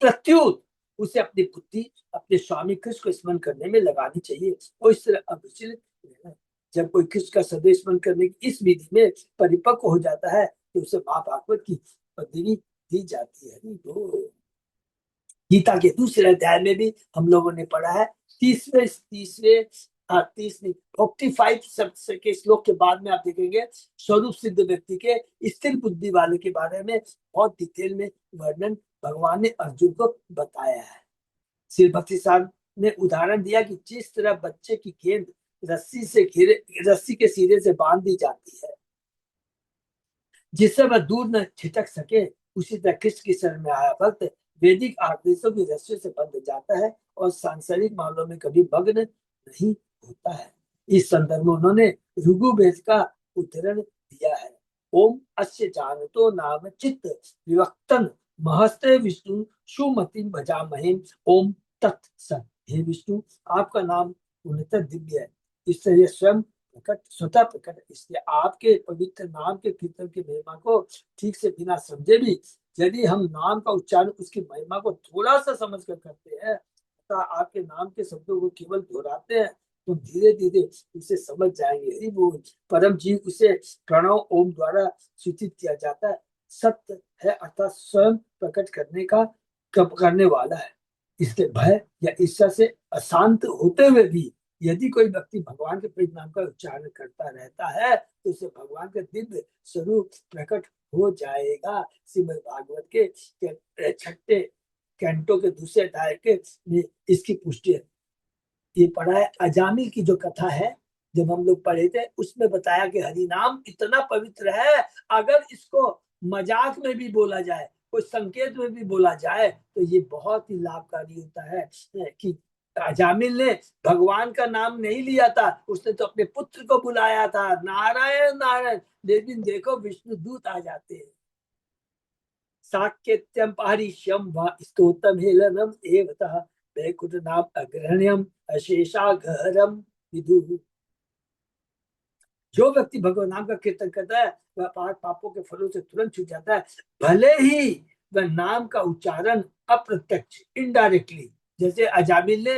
प्रत्युत उसे अपनी बुद्धि अपने स्वामी कृष्ण को स्मरण करने में लगानी चाहिए और इस तरह अविचलित रहना। जब कोई कृष्ण का सदैव स्मरण करने की इस विधि में परिपक्व हो जाता है तो उसे महाभागवत की पदवी दी जाती है। गीता के दूसरे अध्याय में भी हम लोगों ने पढ़ा है, 45 के श्लोक के बाद में आप देखेंगे स्वरूप सिद्ध व्यक्ति के स्थिर बुद्धि वाले के बारे में बहुत डिटेल में वर्णन भगवान ने अर्जुन को बताया है। श्री भक्ति साहब ने उदाहरण दिया कि जिस तरह बच्चे की गेंद रस्सी के सिरे से बांध दी जाती है जिससे वह दूर न छिटक सके, उसी तरह कृष्ण की शरण में आया भक्त वैदिक आदेशों की रस्सी से बंध जाता है और सांसारिक मामलों में कभी मग्न नहीं होता है। इस संदर्भ में उन्होंने ऋग्वेद का उदाहरण दिया है। ओम अस्य जानतो नाम चित्त विवक्तन महस्ते विष्णु सुमतिम भजामहे ओम तत्सत्। हे विष्णु, आपका नाम पूर्णतः दिव्य है, इससे यह स्वयं स्वतः प्रकट है। इसलिए आपके पवित्र नाम के कीर्तन की महिमा को ठीक से बिना समझे भी यदि हम नाम का उच्चारण उसकी महिमा को थोड़ा सा समझ कर करते हैं तथा आपके नाम के शब्दों को केवल दोहराते हैं तो धीरे धीरे उसे समझ जाएंगे। वो परम जीव उसे प्रणव ओम द्वारा सूचित किया जाता है, सत्य है अर्थात स्वयं प्रकट करने वाला है। इसके भय या ईर्ष्या से अशांत होते हुए भी यदि कोई व्यक्ति भगवान के पवित्र नाम का उच्चारण करता रहता है तो उसे भगवान का दिव्य स्वरूप प्रकट हो जाएगा। श्रीमद् भागवत के छठे कैंटो के दूसरे अध्याय के में इसकी पुष्टि है। ये पढ़ा है अजामिल की जो कथा है, जब हम लोग पढ़े थे उसमें बताया कि हरि नाम इतना पवित्र है, अगर इसको मजाक में भी बोला जाए, कोई संकेत में भी बोला जाए तो ये बहुत ही लाभकारी होता है। कि अजामिल ने भगवान का नाम नहीं लिया था, उसने तो अपने पुत्र को बुलाया था, नारायण नारायण, लेकिन देखो विष्णु दूत आ जाते हैं। साकेत्यम पारिश्यम व स्तोत्रम हेलनम एवतः वैकुंठ नाम अग्रहण्यम अशेषाघरम विदुः। जो व्यक्ति भगवान नाम का कीर्तन करता है वह पापों के फलों से तुरंत छूट जाता है, भले ही वह नाम का उच्चारण अप्रत्यक्ष इनडायरेक्टली, जैसे अजामिल ने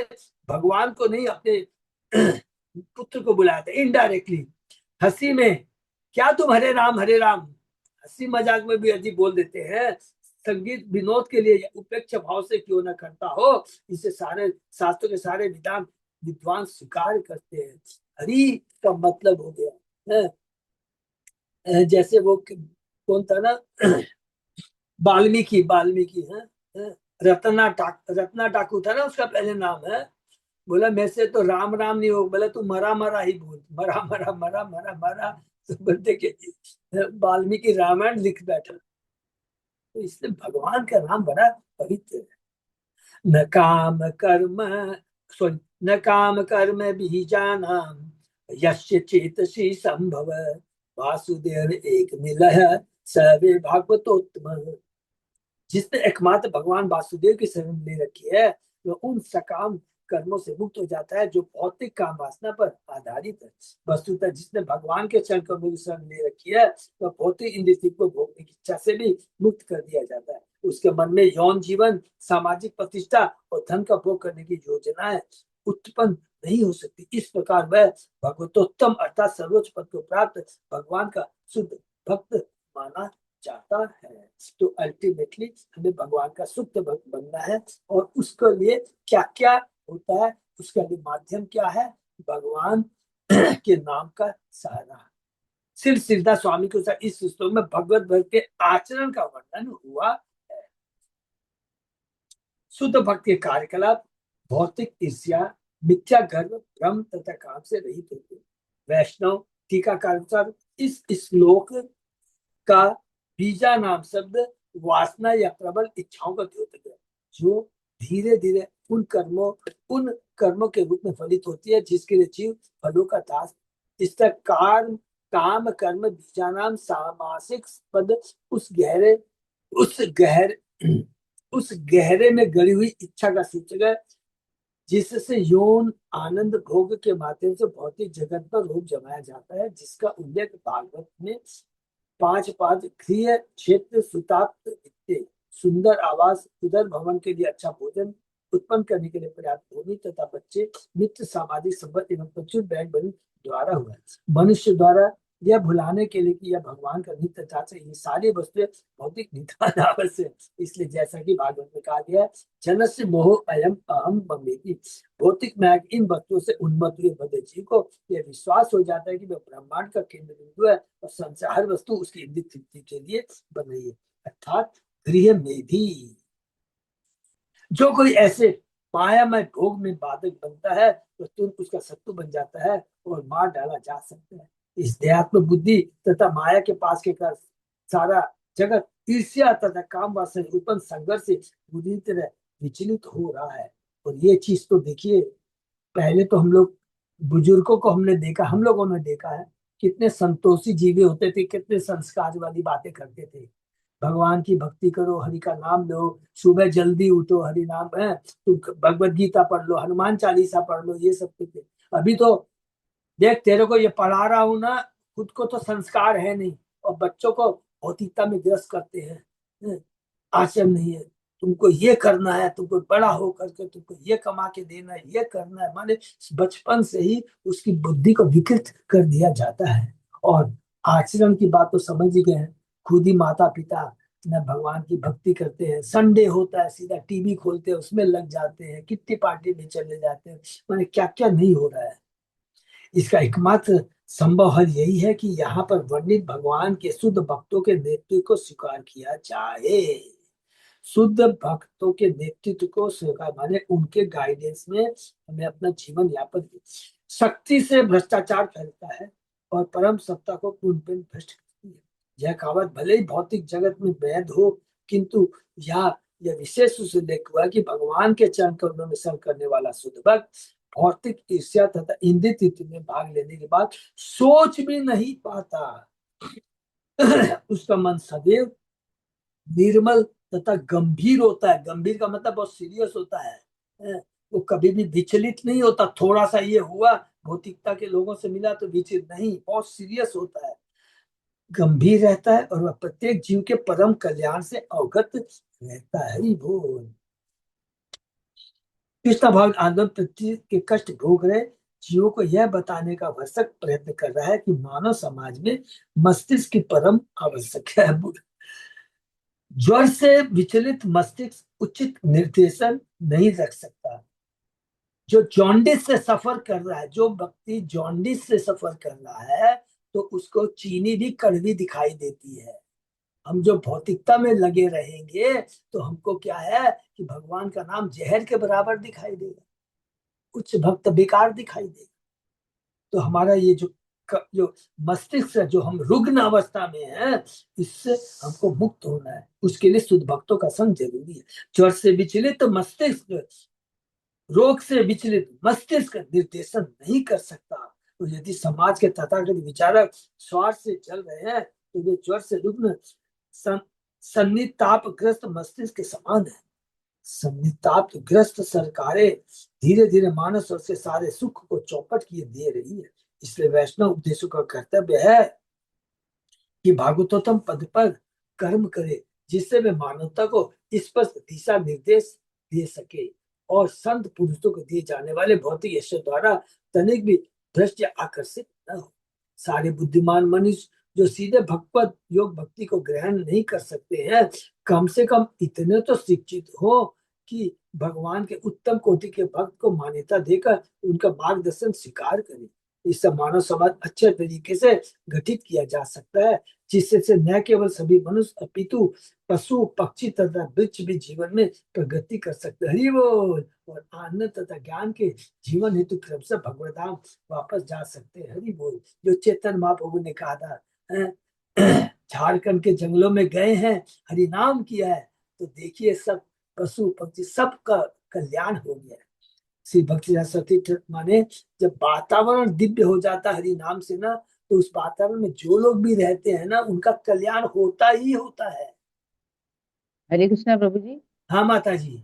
भगवान को नहीं अपने पुत्र को बुलाया था, इनडायरेक्टली हंसी में, क्या तुम हरे राम हंसी मजाक में भी यदि बोल देते हैं, संगीत विनोद के लिए उपेक्षा भाव से क्यों न करता हो, इसे सारे शास्त्रों के सारे विद्वान स्वीकार करते हैं। हरि का मतलब हो गया है, जैसे वो कौन था ना, वाल्मीकि है, रत्ना टाकू था ना उसका पहले नाम है, बोला मेरे से तो राम राम नहीं हो, बोला तू मरा मरा ही बोल, मरा मरा मरा मरा मरा। तो बोलते कि वाल्मीकि रामायण लिख बैठा। तो इसलिए भगवान का नाम बड़ा पवित्र है। न काम कर्म, सॉरी, न काम कर्म बीजानाम यस्य चेतसी संभव, वासुदेव एक निलय सर्वे भागवतोत्तम। जिसने एकमात्र भगवान वासुदेव की शरण ले रखी है वह उन सकाम कर्मों से मुक्त हो जाता है जो भौतिक काम वासना पर आधारित है। वस्तुतः जिसने भगवान के चरण कमलों की शरण ले रखी है वह भौतिक इंद्रिय को भोगने की इच्छा से भी मुक्त कर दिया जाता है। उसके मन में यौन जीवन, सामाजिक प्रतिष्ठा और धन का भोग करने की योजनाएं उत्पन्न नहीं हो सकती। इस प्रकार वह भगवतोत्तम अर्थात सर्वोच्च पद को प्राप्त भगवान का शुद्ध भक्त माना जाता है। तो अल्टीमेटली हमें भगवान का शुद्ध भक्त बनना है। और उसके लिए क्या क्या होता है, उसका लिए माध्यम क्या है, भगवान के नाम का सहारा। सिर सिरदा स्वामी के साथ इस श्लोक में भगवत भक्त के आचरण का वर्णन हुआ है। शुद्ध भक्त के कार्यकलाप भौतिक ईर्ष्या, मिथ्या गर्व, भ्रम तथा काम से रहित होते। वैष्णव टीकाकार अनुसार इस श्लोक का बीजा नाम शब्द वासना या प्रबल इच्छाओं का द्योतक है जो धीरे धीरे उन कर्मों के रूप में फलित होती है जिसके लिए जीव फलों का दास। इस तरह काम कर्म बीजा नाम सामासिक पद उस गहरे में गड़ी हुई इच्छा का सूचक है जिससे यौन आनंद भोग के माध्यम से भौतिक जगत पर रूप जमाया जाता है, जिसका उल्लेख भागवत में 5 गृह क्षेत्र सुताप्त वित्ते, सुंदर आवास, उदर भवन के लिए अच्छा भोजन, उत्पन्न करने के लिए पर्याप्त भूमि तथा बच्चे, मित्र, सामाजिक संबंध एवं प्रचुर बैंक बनी द्वारा हुआ है। मनुष्य द्वारा यह भुलाने के लिए कि यह भगवान का नित्य चाचा, ये सारी वस्तुएं भौतिक निधान आवश्यक है। इसलिए जैसा कि भागवत में कहा गया है, जनस्य मोह अयम अहम ममेति, भौतिक माया इन वस्तुओं से उन्मत्त हुए बद्धे जीव को यह विश्वास हो जाता है कि वह ब्रह्मांड का केंद्र बिंदु है और संसार हर वस्तु उसकी इंद्रिय तृप्ति के लिए बन रही है। अर्थात गृह में भी जो कोई ऐसे मायामय भोग में बाधक बनता है तो तुरंत उसका शत्रु बन जाता है और मार डाला जा सकता है। इस देहात्म बुद्धि तथा माया के पास के कर सारा जगत ईर्ष्या तथा काम वासना उत्पन्न संघर्ष से बुरी तरह विचलित हो रहा है। और ये चीज तो देखिए, पहले तो हम लोग बुजुर्गों को हमने देखा, हम लोगों ने देखा है कितने संतोषी जीवी होते थे, कितने संस्कार वाली बातें करते थे। भगवान की भक्ति करो, हरि का नाम लो, सुबह जल्दी उठो, हरि नाम है, तुम भगवत गीता पढ़ लो, हनुमान चालीसा पढ़ लो, ये सब थे। अभी तो देख, तेरे को ये पढ़ा रहा हूं ना, खुद को तो संस्कार है नहीं और बच्चों को भौतिकता में ग्रस्त करते हैं। आचरण नहीं है, तुमको ये करना है, तुमको बड़ा हो करके तुमको ये कमा के देना है, ये करना है, माने बचपन से ही उसकी बुद्धि को विकृत कर दिया जाता है। और आचरण की बात तो समझ ही गए हैं, खुद ही माता पिता न भगवान की भक्ति करते हैं, संडे होता है सीधा टीवी खोलते हैं, उसमें लग जाते हैं, कितनी पार्टी में चले जाते हैं, माने क्या क्या नहीं हो रहा है। इसका एकमात्र संभव हल यही है कि यहाँ पर वर्णित भगवान के शुद्ध भक्तों के नेतृत्व को स्वीकार किया जाए। शुद्ध भक्तों के नेतृत्व को स्वीकार माने उनके गाइडेंस में हमें अपना जीवन यापन। शक्ति से भ्रष्टाचार फैलता है और परम सत्ता को पूर्णपण भ्रष्ट करती है। यह कहावत भले ही भौतिक जगत में वैध हो, किंतु यह विशेष रूप से उल्लेख हुआ कि भगवान के चरण कमलों में शरण करने वाला शुद्ध भक्त भौतिक ईर्ष्या तथा इंद्रिय तृप्ति में भाग लेने के बाद सोच भी नहीं पाता। उसका मन सदैव निर्मल तथा गंभीर होता है। गंभीर का मतलब बहुत सीरियस होता है। वो कभी भी विचलित नहीं होता, थोड़ा सा ये हुआ, भौतिकता के लोगों से मिला तो विचलित नहीं, बहुत सीरियस होता है, गंभीर रहता है और वह प्रत्येक जीव के परम कल्याण से अवगत रहता है। बोल कृष्ण भक्त आंदोलन पृथ्वी के कष्ट भोग रहे जीवों को यह बताने का भरसक प्रयत्न कर रहा है कि मानव समाज में मस्तिष्क की परम आवश्यक है। ज्वर से विचलित मस्तिष्क उचित निर्देशन नहीं रख सकता। जो जॉन्डिस से सफर कर रहा है, जो व्यक्ति जॉन्डिस से सफर कर रहा है तो उसको चीनी भी कड़वी दिखाई देती है। हम जो भौतिकता में लगे रहेंगे तो हमको क्या है कि भगवान का नाम जहर के बराबर दिखाई देगा। उच्च भक्त बेकार दिखाई देगा। तो हमारा ये जो मस्तिष्क है, जो हम रुग्ण अवस्था में है, इससे हमको मुक्त होना है। उसके लिए शुद्ध भक्तों का संग जरूरी है। ज्वर से विचलित तो मस्तिष्क, रोग से विचलित मस्तिष्क निर्देशन नहीं कर सकता। तो यदि समाज के तथाकथित विचारक स्वार्थ से चल रहे हैं तो वे ज्वर से रुग्ण सन्नितापग्रस्त मस्तिष्क के समान है। सन्नितापग्रस्त सरकारें धीरे धीरे मानस और से सारे सुख को चौपट किए दे रही है। इसलिए वैष्णव उपदेशों का कर्तव्य है कि भागवतोत्तम पद पर कर्म करे, जिससे वे मानवता को स्पष्ट दिशा निर्देश दे सके और संत पुरुषों को दिए जाने वाले भौतिक ऐश्वर्य द्वारा तनिक भी भ्रष्ट या आकर्षित न हो। सारे बुद्धिमान मनुष्य जो सीधे भगवत योग भक्ति को ग्रहण नहीं कर सकते हैं, कम से कम इतने तो शिक्षित हो कि भगवान के उत्तम कोटि के भक्त को मान्यता देकर उनका मार्गदर्शन स्वीकार करें। इससे मानव समाज अच्छे तरीके से गठित किया जा सकता है, जिससे से न केवल सभी मनुष्य अपितु पशु पक्षी तथा वृक्ष भी जीवन में प्रगति कर सकते हैं। हरि बोल। और आनंद तथा ज्ञान के जीवन हेतु क्रमशः भगवत धाम वापस जा सकते हैं। हरि बोल। जो चेतन महाप्रभु ने कहा था, झारखंड के जंगलों में गए हैं, हरि नाम किया है, तो देखिए सब पशु पक्षी सबका कल्याण हो गया है। श्री भक्ति सरस्वती माने जब वातावरण दिव्य हो जाता है हरि नाम से ना, तो उस वातावरण में जो लोग भी रहते हैं ना, उनका कल्याण होता ही होता है। हरे कृष्णा प्रभु जी। हाँ माता जी।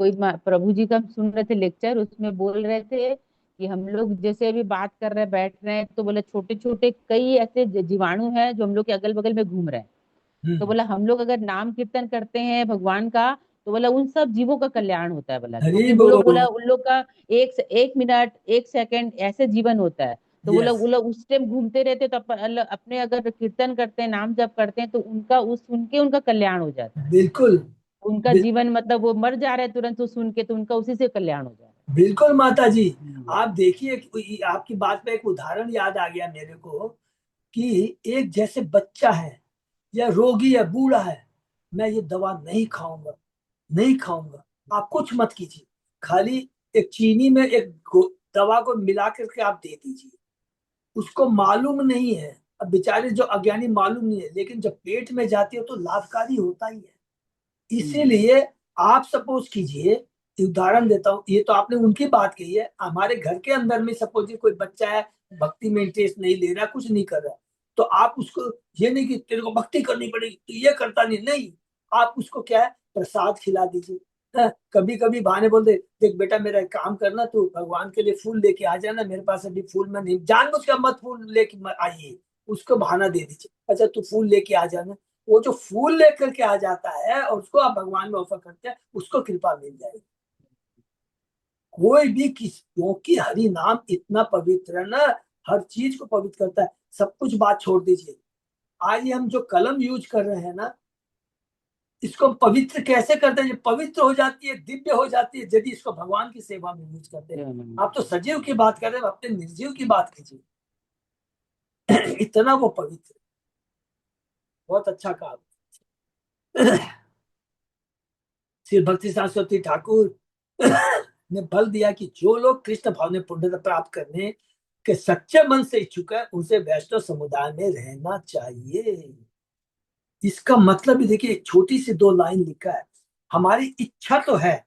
कोई प्रभु जी का हम सुन रहे थे लेक्चर, उसमें बोल रहे थे कि हम लोग जैसे अभी बात कर रहे हैं, बैठ रहे हैं, तो बोले छोटे छोटे कई ऐसे जीवाणु हैं जो हम लोग के अगल बगल में घूम रहे हैं। तो बोला हम लोग अगर नाम कीर्तन करते हैं भगवान का, तो बोला उन सब जीवों का कल्याण होता है। बोला क्योंकि वो लोग, बोला उन लोग का एक मिनट 1 सेकंड ऐसे जीवन होता है। तो बोला वो लोग उस टाइम घूमते रहते, तो अपने अगर कीर्तन करते हैं, नाम जप करते हैं, तो उनका कल्याण हो जाता है। बिल्कुल उनका जीवन मतलब वो मर जा रहे तुरंत तो सुन के, तो उनका उसी से कल्याण हो जा रहा है। बिल्कुल माता जी। आप देखिए, आपकी बात पे एक उदाहरण याद आ गया मेरे को कि एक जैसे बच्चा है या रोगी है, बूढ़ा है, मैं ये दवा नहीं खाऊंगा, नहीं खाऊंगा, आप कुछ मत कीजिए, खाली एक चीनी में एक दवा को मिला करके आप दे दीजिए। उसको मालूम नहीं है, अब बेचारे जो अज्ञानी मालूम नहीं है, लेकिन जब पेट में जाती है तो लाभकारी होता ही है। इसीलिए आप सपोज कीजिए, उदाहरण देता हूँ, ये तो आपने उनकी बात कही है, हमारे घर के अंदर में सपोज कोई बच्चा है, भक्ति में इंटरेस्ट नहीं ले रहा, कुछ नहीं कर रहा, तो आप उसको ये नहीं कि तेरे को भक्ति करनी पड़ेगी, तो ये करता नहीं, आप उसको क्या है, प्रसाद खिला दीजिए। कभी कभी बहाने बोल दे, देख बेटा मेरा एक काम करना, तू भगवान के लिए फूल लेके आ जाना, मेरे पास अभी फूल में नहीं, जानबूझ के मत फूल लेके आइए, उसको बहाना दे दीजिए, अच्छा तू फूल लेके आ जाना। वो जो फूल लेकर के आ जाता है और उसको आप भगवान में ऑफर करते हैं, उसको कृपा मिल जाएगी। कोई भी क्योंकि हरि नाम इतना पवित्र है ना, हर चीज को पवित्र करता है। सब कुछ बात छोड़ दीजिए, आज हम जो कलम यूज कर रहे हैं ना, इसको पवित्र कैसे करते हैं? ये पवित्र हो जाती है, दिव्य हो जाती है यदि इसको भगवान की सेवा में यूज करते हैं। आप तो सजीव की बात कर रहे हैं, अपने निर्जीव की बात कीजिए। इतना वो पवित्र, बहुत अच्छा कहा। श्री भक्ति सरस्वती ठाकुर ने बल दिया कि जो लोग कृष्ण भाव ने पुण्यता प्राप्त करने के सच्चे मन से इच्छुक है, उसे वैष्णव समुदाय में रहना चाहिए। इसका मतलब भी देखिए, छोटी सी 2 लाइन लिखा है, हमारी इच्छा तो है,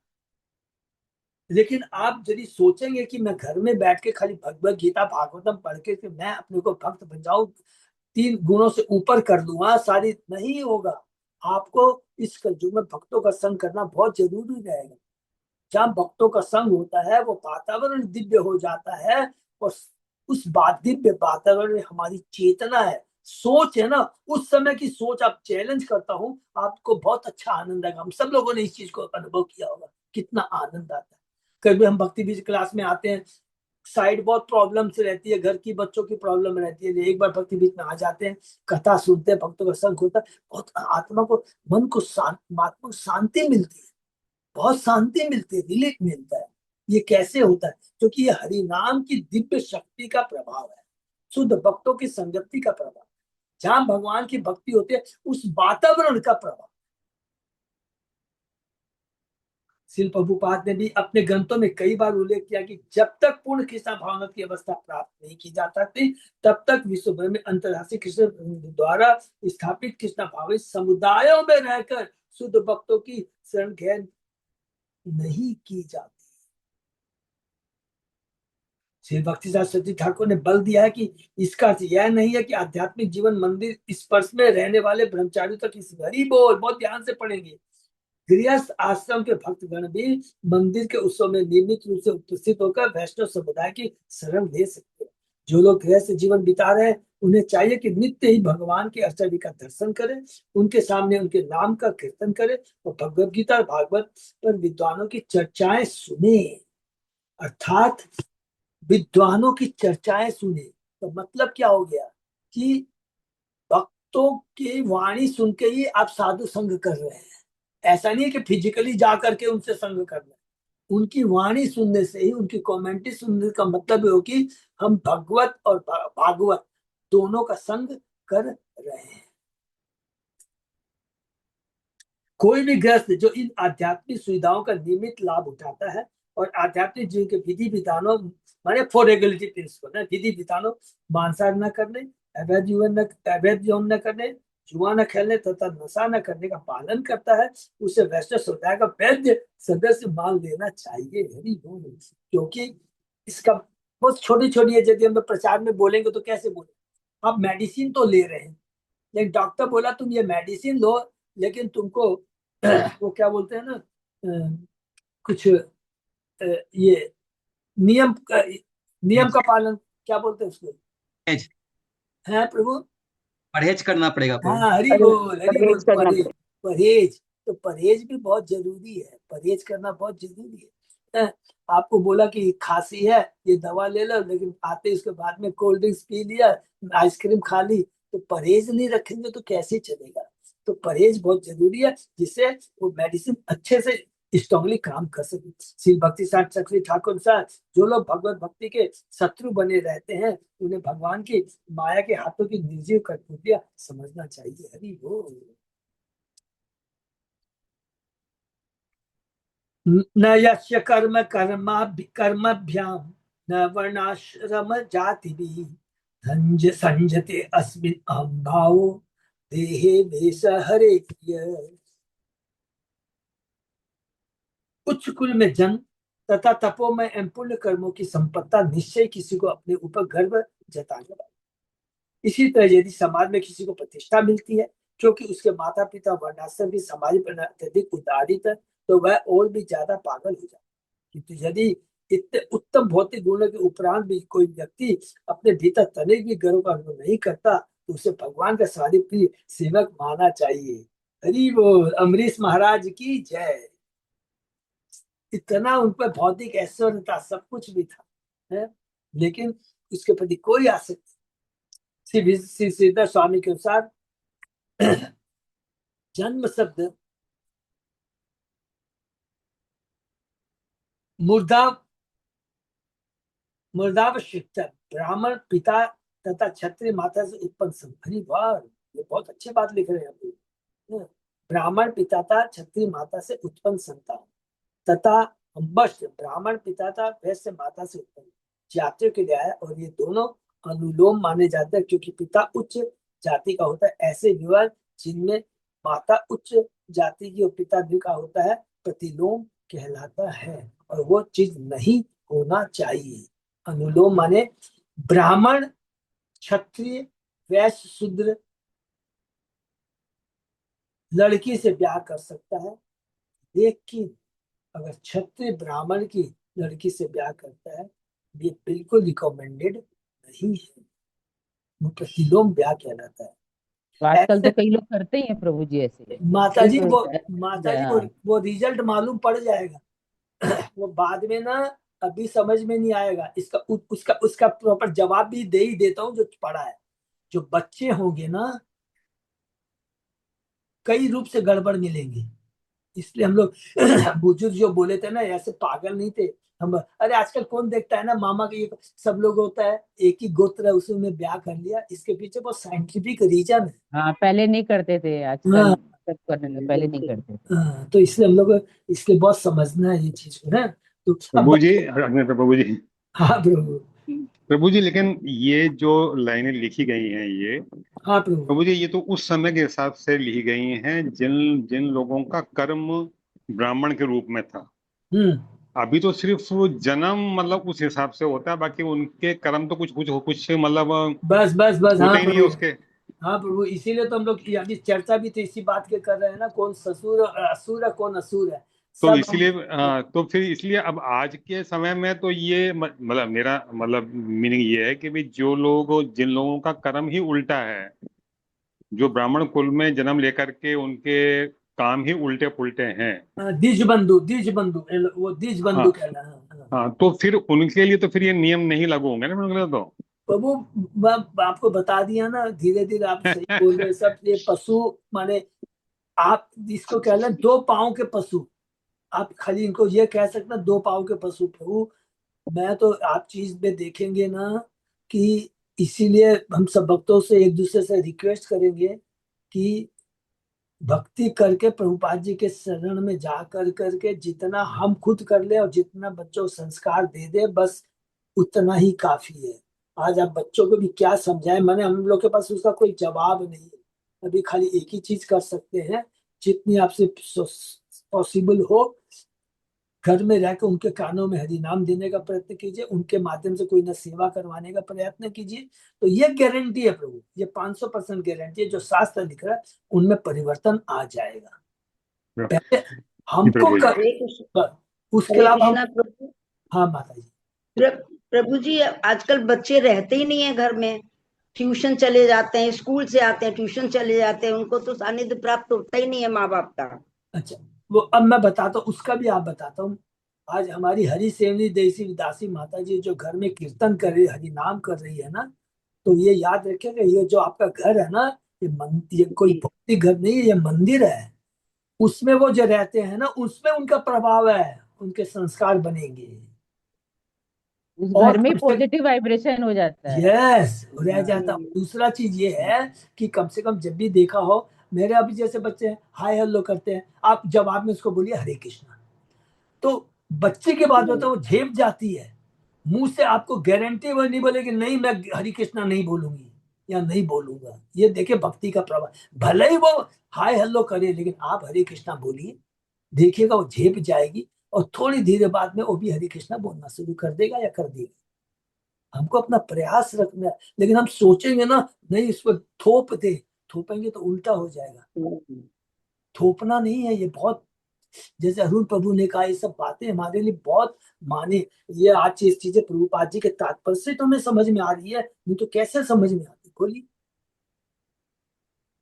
लेकिन आप यदि सोचेंगे कि मैं घर में बैठ के खाली भगवत गीता भागवतम पढ़ के मैं अपने को भक्त बन जाऊं, 3 गुणों से ऊपर कर लूंगा, सारी नहीं होगा। आपको इस कलयुग में भक्तों का संग करना बहुत जरूरी रहेगा। जहाँ भक्तों का संग होता है, वो वातावरण दिव्य हो जाता है, और उस दिव्य वातावरण में हमारी चेतना है, सोच है ना, उस समय की सोच आप चैलेंज करता हूँ, आपको बहुत अच्छा आनंद आएगा। हम सब लोगों ने इस चीज को अनुभव किया होगा, कितना आनंद आता है। कभी हम भक्ति बीज क्लास में आते हैं, साइड बहुत प्रॉब्लम्स रहती है, घर की बच्चों की प्रॉब्लम रहती है, एक बार भक्ति बीच में आ जाते हैं, कथा सुनते हैं, भक्तों का संग होता है, बहुत आत्मा को, मन को शांति मिलती है, बहुत शांति मिलती है, रिलीफ मिलता है। ये कैसे होता है? क्योंकि ये हरि नाम की दिव्य शक्ति का प्रभाव है, शुद्ध भक्तों की संगति का प्रभाव, जहां भगवान की भक्ति होती है उस वातावरण का प्रभाव। श्रील प्रभुपाद ने भी अपने ग्रंथों में कई बार उल्लेख किया कि जब तक पूर्ण कृष्ण भावना की अवस्था प्राप्त नहीं की जा सकती, तब तक विश्व भर में अंतर्राष्ट्रीय कृष्ण द्वारा स्थापित कृष्ण भावी समुदायों में रहकर शुद्ध भक्तों की शरण ग्रहण नहीं की जाती। श्री भक्ति सरस्वती ठाकुर ने बल दिया है कि इसका अर्थ यह नहीं है कि आध्यात्मिक जीवन मंदिर स्पर्श में रहने वाले ब्रह्मचारियों तक इस घड़ी बोल बहुत ध्यान से पढ़ेंगे। गृहस्थ आश्रम के भक्तगण भी मंदिर के उत्सव में नियमित रूप से उपस्थित होकर वैष्णव समुदाय की शरण ले सकते हैं। जो लोग गृहस्थ जीवन बिता रहे हैं उन्हें चाहिए कि नित्य ही भगवान के आचार्य का दर्शन करें, उनके सामने उनके नाम का कीर्तन करें और भगवद गीता और भागवत पर विद्वानों की चर्चाएं सुने। अर्थात विद्वानों की चर्चाएं सुने तो मतलब क्या हो गया कि भक्तों की वाणी सुन के ही आप साधु संग कर रहे हैं। ऐसा नहीं है कि फिजिकली जा करके उनसे संग करना, उनकी वाणी सुनने से ही, उनकी कमेंट्री सुनने का मतलब हो कि हम भगवत और भागवत दोनों का संग कर रहे हैं। कोई भी गृहस्थ जो इन आध्यात्मिक सुविधाओं का नियमित लाभ उठाता है और आध्यात्मिक जीवन के विधि विधानों माने फॉर रेगुलेटरी प्रिंसिपल विधि विधानों मांसाहार न करने, अवैध यौन न करने, जुआ न खेलने तथा नशा न करने का पालन करता है, उसे वैष्णव समुदाय का वैद्य सदस्य मान लेना चाहिए। हरि बोल। क्योंकि इसका बहुत छोटी छोटी है, यदि हम प्रचार में बोलेंगे तो कैसे बोले, आप मेडिसिन तो ले रहे हैं लेकिन डॉक्टर बोला तुम ये मेडिसिन लो, लेकिन तुमको वो क्या बोलते हैं ना, कुछ ये नियम का पालन, क्या बोलते हैं उसको, है प्रभु, परहेज करना पड़ेगा प्रभु। हाँ हरि बोल, हरि बोल। परहेज करना परहेज, परहेज तो परहेज भी बहुत जरूरी है, परहेज करना बहुत जरूरी है। आपको बोला कि खांसी है ये दवा ले लो, लेकिन आते उसके बाद में कोल्ड ड्रिंक्स पी लिया, आइसक्रीम खा ली, तो परहेज नहीं रखेंगे तो कैसे चलेगा। तो परहेज बहुत जरूरी है जिससे वो मेडिसिन अच्छे से स्ट्रांगली काम कर सके। श्री भक्ति चक्रवर्ती ठाकुर अनुसार जो लोग भगवत भक्ति के शत्रु बने रहते हैं उन्हें भगवान की माया के हाथों की निर्जीव कठपुतलियां समझना चाहिए। हरि बोल। न यस्य कर्म कर्मभ्याम न वर्णाश्रम जाति भी धंज संजते अस्मिन् अहम भावो देहे वेश हरे प्रिय। उच्च कुल में जन्म तथा तपोमय एवं पुण्य कर्मों की संपत्ता निश्चय किसी को अपने ऊपर गर्व जताने वाली। इसी तरह यदि समाज में किसी को प्रतिष्ठा मिलती है क्योंकि उसके माता पिता वर्णाश्रम की समाज पर अत्यधिक उदारित है, तो वह और भी ज्यादा पागल हो जाए। किंतु यदि इतने उत्तम भौतिक गुणों के उपरांत भी कोई व्यक्ति अपने भीतर तनिक भी गर्व का अनुभव नहीं करता तो उसे भगवान का सारी सेवक माना चाहिए। हरि बोल। अमरीश महाराज की जय। इतना उन पर भौतिक ऐश्वर्य था, सब कुछ भी था, है? लेकिन उसके प्रति कोई आसक्ति। श्री श्रीधर स्वामी के अनुसार जन्म शब्द मुर्दावशिष्ट ब्राह्मण पिता तथा क्षत्रिय माता से उत्पन्न संभरी बार, ये बहुत अच्छी बात लिख रहे हैं। ब्राह्मण पिता था, क्षत्रिय माता से उत्पन्न संतान तथा वैश्य ब्राह्मण पिता था, वैश्य माता से उत्पन्न जातियों के लिए आया, और ये दोनों अनुलोम माने जाते हैं क्योंकि पिता उच्च जाति का होता है। ऐसे विवाह जिनमें माता उच्च जाति की और पिता द्विज का होता है प्रतिलोम कहलाता है, और वो चीज नहीं होना चाहिए। अनुलोम माने ब्राह्मण क्षत्रिय वैश्य शूद्र लड़की से ब्याह कर सकता है, लेकिन अगर क्षत्रिय ब्राह्मण की लड़की से ब्याह करता है ये बिल्कुल रिकमेंडेड नहीं है, वो प्रतिलोम ब्याह कहलाता है। तो आजकल तो ऐसे कई लोग करते ही हैं प्रभु जी ऐसे। माताजी एक वो रिजल्ट मालूम पड़ जाएगा वो बाद में ना, अभी समझ में नहीं आएगा। उसका प्रॉपर जवाब भी दे ही देता हूँ जो पढ़ा है। जो बच्चे होंगे ना कई रूप से गड़बड़ मिलेंगे, इसलिए हम लोग बुजुर्ग जो बोले थे ना ऐसे पागल नहीं थे, हम अरे आजकल कौन देखता है ना मामा के ये सब लोग होता है एक ही गोत्र है उसी में ब्याह कर लिया, इसके पीछे बहुत साइंटिफिक रीजन है। हाँ, पहले नहीं करते थे, आजकल हाँ सब करने लगे, पहले नहीं करते थे। हाँ, तो इसलिए हम लोग को इसलिए बहुत समझना है ये चीज को ना। तो अब प्रभु जी, अग्नि प्रभु जी, हाँ प्रभु। प्रभु जी, लेकिन ये जो लाइनें लिखी गई हैं ये, हाँ प्रभु। प्रभु जी, ये तो उस समय के हिसाब से लिखी गई हैं जिन जिन लोगों का कर्म ब्राह्मण के रूप में था। हम्म। अभी तो सिर्फ जन्म मतलब उस हिसाब से होता है, बाकी उनके कर्म तो कुछ कुछ कुछ मतलब बस बस बस हाँ होते ही नहीं है प्रभु। उसके। हाँ प्रभु, इसीलिए तो हम लोग अभी चर्चा भी तो इसी बात के कर रहे हैं ना, कौन ससुर असुर है कौन असुर है। तो सब हम इसलिए तो फिर इसलिए अब आज के समय में तो ये मतलब मेरा मतलब मीनिंग ये है कि भाई जो लोग जिन लोगों का कर्म ही उल्टा है, जो ब्राह्मण कुल में जन्म लेकर के उनके काम ही उल्टे पुल्टे हैं। द्विज बंधु वो द्विज बंधु हाँ कहना है। हाँ। हाँ, तो फिर उनके लिए तो फिर ये नियम नहीं लागू होंगे ना उनके लिए तो। प्रभु आपको बता दिया ना, धीरे धीरे आप सही बोल रहे हैं। सब ये पशु माने आप जिसको कह रहे हैं दो पाँव के पशु, आप खाली इनको ये कह सकते हैं दो पाँव के पशु प्रभु। मैं तो आप चीज में देखेंगे ना कि इसीलिए हम सब भक्तों से एक दूसरे से रिक्वेस्ट करेंगे कि भक्ति करके प्रभुपाद जी के शरण में जा कर करके जितना हम खुद कर ले और जितना बच्चों को संस्कार दे दे बस उतना ही काफी है। आज आप बच्चों को भी क्या समझाएं, मैंने हम लोग के पास उसका कोई जवाब नहीं है। अभी खाली एक ही चीज कर सकते हैं, जितनी आपसे पॉसिबल हो घर में रहकर उनके कानों में हरि नाम देने का प्रयत्न कीजिए, उनके माध्यम से कोई ना सेवा करवाने का प्रयत्न कीजिए। तो ये गारंटी है प्रभु, ये 500% गारंटी है, जो शास्त्र लिख रहा है उनमें परिवर्तन आ जाएगा। पहले जी हमको प्रभु जी। कर, हरे कृष्ण। उसके हरे अलावा हम कृष्णा प्रभु। हाँ माता जी। प्रभु जी, आजकल बच्चे रहते ही नहीं है घर में, ट्यूशन चले जाते हैं, स्कूल से आते हैं ट्यूशन चले जाते हैं, उनको तो सानिध्य प्राप्त होता ही नहीं है माँ बाप का। अच्छा, वो अब मैं बताता हूँ उसका भी आप बताता हूँ। आज हमारी हरि सेवनी देसी दासी माता जी जो घर में कीर्तन कर रही हरि नाम कर रही है ना, तो ये याद रखिएगा ये जो आपका घर है ना, ये कोई जी। भौतिक घर नहीं है, ये मंदिर है। उसमें वो जो रहते हैं ना उसमें उनका प्रभाव है, उनके संस्कार बनेंगे। उस और घर में कम से पॉजिटिव वाइब्रेशन हो जाता है। यस रह जाता। हम्म। दूसरा चीज ये है कि कम से कम जब भी देखा हो, मेरे अभी जैसे बच्चे हैं हाय हेलो करते हैं, आप जवाब में उसको बोलिए हरे कृष्णा, तो बच्चे की बात बताओ वो झेप जाती है। मुंह से आपको गारंटी वो नहीं बोलेगी नहीं मैं हरे कृष्णा नहीं बोलूंगी या नहीं बोलूंगा। ये देखिए भक्ति का प्रभाव, भले ही वो हाय हेलो करे लेकिन आप हरे कृष्णा बोलिए, देखिएगा वो झेप जाएगी और थोड़ी देर बाद में वो भी हरे कृष्णा बोलना शुरू कर देगा या कर देगा। हमको अपना प्रयास रखना है, लेकिन हम सोचेंगे ना नहीं इस पर थोप दे, थोपेंगे तो उल्टा हो जाएगा। थोपना नहीं है, ये बहुत जैसे अरुण प्रभु ने कहा ये सब बातें हमारे लिए बहुत माने। ये आज इस चीजें प्रभुपाद जी के तात्पर्य से तो हमें समझ में आ रही है, नहीं तो कैसे समझ में आती बोली।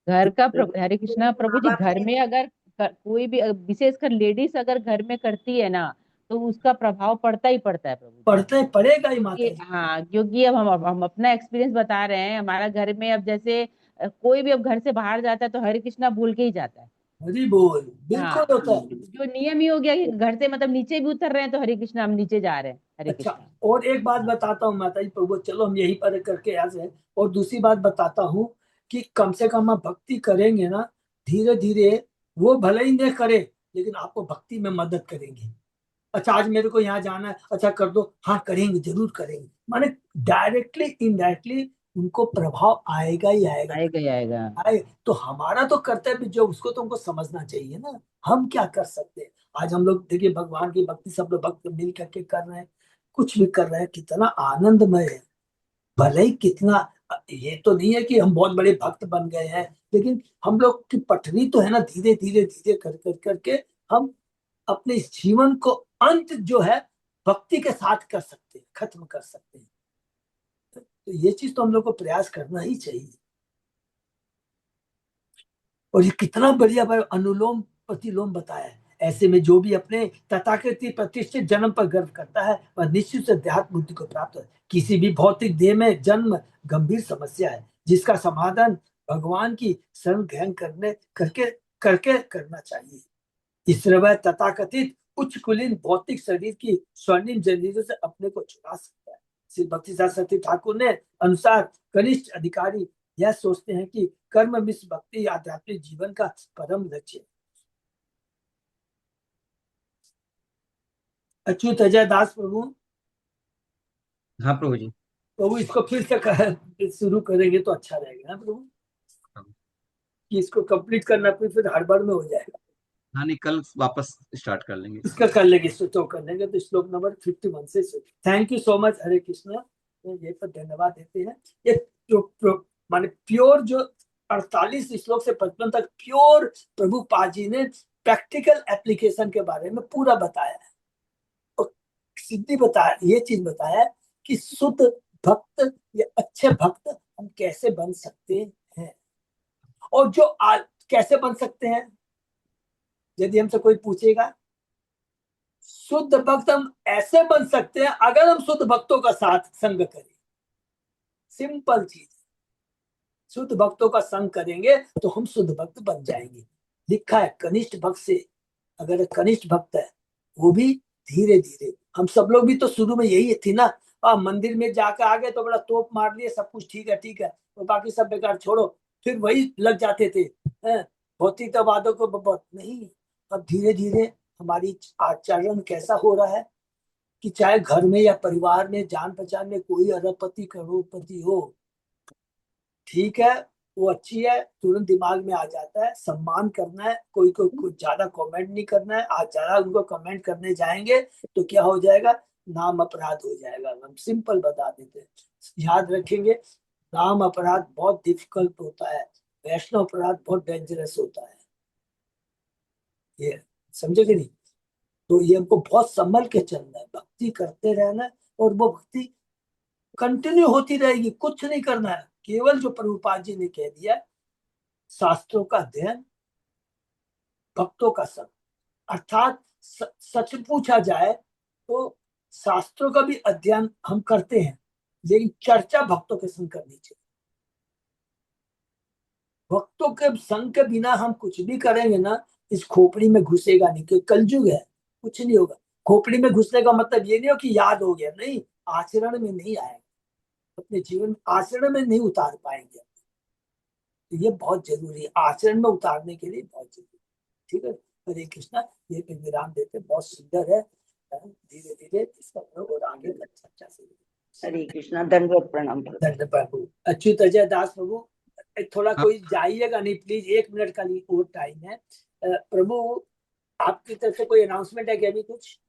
घर का हरे कृष्णा प्रभु माँ जी, बाप घर ने में अगर कोई भी विशेषकर लेडीज अगर घर में करती है ना, तो उसका प्रभाव पड़ता ही पड़ता है प्रभु जी। पढ़ते पढ़ेगा ही माता जी। हाँ, क्योंकि अब हम अपना एक्सपीरियंस बता रहे हैं, हमारा घर में अब जैसे कोई भी अब घर से बाहर जाता है तो हरे कृष्णा बोल के ही जाता है। हरी बोल बिल्कुल हाँ, होता है। जो नियम ही हो गया कि घर से मतलब नीचे भी उतर रहे हैं तो हरे कृष्णा, हम नीचे जा रहे हैं हरे अच्छा, कृष्णा। और एक बात बताता हूँ माता जी प्रभु, चलो हम यही पर करके यहाँ से, और दूसरी बात बताता हूँ कि कम से कम आप भक्ति करेंगे ना धीरे धीरे, वो भले ही नहीं करे लेकिन आपको भक्ति में मदद करेंगे। अच्छा आज मेरे को यहाँ जाना है, अच्छा कर दो, हाँ करेंगे जरूर करेंगे, माने डायरेक्टली इनडायरेक्टली उनको प्रभाव आएगा ही आएगा। आएगा ही आएगा। आए तो हमारा तो कर्तव्य जो उसको तो हमको समझना चाहिए ना, हम क्या कर सकते हैं। आज हम लोग देखिए भगवान की भक्ति सब लोग भक्त मिल करके कर रहे हैं, कुछ भी कर रहे हैं, कितना आनंदमय है। भले ही कितना, ये तो नहीं है कि हम बहुत बड़े भक्त बन गए हैं, लेकिन हम लोग की पटरी तो है ना, धीरे धीरे धीरे कर कर करके हम अपने इस जीवन को अंत जो है भक्ति के साथ कर सकते हैं, खत्म कर सकते हैं। तो ये चीज तो हम लोग को प्रयास करना ही चाहिए। और ये कितना बढ़िया अनुलोम प्रतिलोम बताया है। ऐसे में जो भी अपने तथाकथित प्रतिष्ठित जन्म पर गर्व करता है वह निश्चित से देहात्म बुद्धि को प्राप्त है। किसी भी भौतिक देह में जन्म गंभीर समस्या है जिसका समाधान भगवान की शरण ग्रहण करने करके करके करना चाहिए। इसलिए वह तथाकथित उच्च कुलीन भौतिक शरीर की स्वर्णिम जंजीरों से अपने को छुड़ा सकता है। श्री भक्ति सरस्वती ठाकुर ने अनुसार कनिष्ठ अधिकारी यह सोचते हैं कि कर्म मिश्र भक्ति आध्यात्मिक जीवन का परम लक्ष्य है। अच्युत अजय दास प्रभु, हाँ प्रभु जी। प्रभु इसको फिर से शुरू करेंगे तो अच्छा रहेगा ना प्रभु, कि इसको कंप्लीट करना फिर हड़बड़ में हो जाएगा। हाँ नहीं, कल वापस स्टार्ट कर लेंगे। इसका कर लेंगे, तो कर लेंगे। तो श्लोक नंबर 51 से। Thank you so much. हरे कृष्णा। ये पर धन्यवाद देते हैं। ये माने प्योर जो 48 श्लोक से 55 तक प्योर प्रभुपाद जी ने प्रैक्टिकल एप्लीकेशन के बारे में पूरा बताया है और सिद्धि बताया, ये चीज बताया है कि शुद्ध भक्त या अच्छे भक्त हम कैसे बन सकते हैं, और जो कैसे बन सकते हैं। यदि हमसे कोई पूछेगा, शुद्ध भक्त हम ऐसे बन सकते हैं अगर हम शुद्ध भक्तों का साथ संग करें। सिंपल चीज, शुद्ध भक्तों का संग करेंगे तो हम शुद्ध भक्त बन जाएंगे। लिखा है कनिष्ठ भक्त से, अगर कनिष्ठ भक्त है वो भी धीरे धीरे, हम सब लोग भी तो शुरू में यही थी ना, मंदिर में जाकर आ गए तो बड़ा तोप मार लिए, सब कुछ ठीक है तो बाकी सब बेकार छोड़ो, फिर वही लग जाते थे भौतिकवादों को। बहुत नहीं, अब धीरे धीरे हमारी आचरण कैसा हो रहा है कि चाहे घर में या परिवार में जान पहचान में कोई अरबपति करोड़पति हो, ठीक है वो अच्छी है, तुरंत दिमाग में आ जाता है सम्मान करना है, कोई को कुछ ज्यादा कमेंट नहीं करना है। आज ज्यादा उनको कमेंट करने जाएंगे तो क्या हो जाएगा, नाम अपराध हो जाएगा। हम सिंपल बता देते हैं, याद रखेंगे, नाम अपराध बहुत डिफिकल्ट होता है, वैष्णव अपराध बहुत डेंजरस होता है। ये समझे कि नहीं? तो ये हमको बहुत संभल के चलना है, भक्ति करते रहना है, और वो भक्ति कंटिन्यू होती रहेगी। कुछ नहीं करना है, केवल जो प्रभुपाद जी ने कह दिया, शास्त्रों का अध्ययन, भक्तों का संग। अर्थात सच पूछा जाए तो शास्त्रों का भी अध्ययन हम करते हैं, लेकिन चर्चा भक्तों के संग करनी चाहिए। भक्तों के संग के बिना हम कुछ भी करेंगे ना, इस खोपड़ी में घुसेगा नहीं, क्योंकि कलयुग है, कुछ नहीं होगा। खोपड़ी में घुसने का मतलब ये नहीं हो कि याद हो गया, नहीं, आचरण में नहीं आएगा, अपने जीवन आचरण में नहीं उतार पाएंगे। तो ये बहुत जरूरी है, आचरण में उतारने के लिए बहुत जरूरी। ठीक है, हरे कृष्णा। ये पे विराम देते, बहुत सुंदर है, धीरे धीरे इसका और आगे चर्चा से। हरे कृष्णा, दंडवत प्रणाम। धन्यवाद प्रभु। अच्युत अजय दास प्रभु, थोड़ा हाँ। कोई जाइएगा नहीं प्लीज, 1 मिनट का और टाइम है। प्रभु आपकी तरफ से कोई अनाउंसमेंट है क्या अभी कुछ?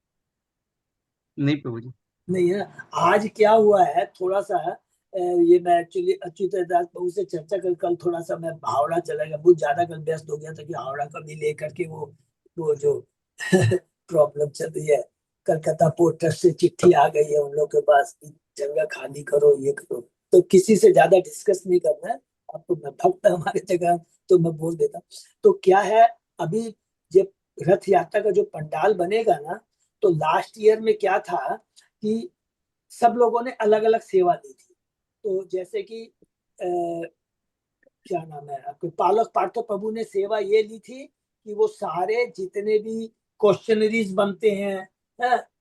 नहीं प्रभु जी। नहीं है। आज क्या हुआ है, थोड़ा सा ये मैं एक्चुअली अच्युत दास प्रभु से चर्चा कर, कल थोड़ा सा मैं हावड़ा चला गया, बहुत ज्यादा कल व्यस्त हो गया था कि हावड़ा का भी लेकर के वो जो प्रॉब्लम चल रही है, कलकत्ता पोर्ट ट्रस्ट से चिट्ठी आ गई है उन लोग के पास, जगह खाली करो, ये करो। तो किसी से ज्यादा डिस्कस नहीं करना है, आपको मैं भक्त हमारे जगह तो मैं बोल देता। तो क्या है, अभी जब रथ यात्रा का जो पंडाल बनेगा ना, तो लास्ट ईयर में क्या था कि सब लोगों ने अलग अलग सेवा दी थी। तो जैसे कि क्या नाम है आपके, पालक पार्थो प्रभु ने सेवा ये ली थी कि वो सारे जितने भी क्वेश्चनरीज बनते हैं,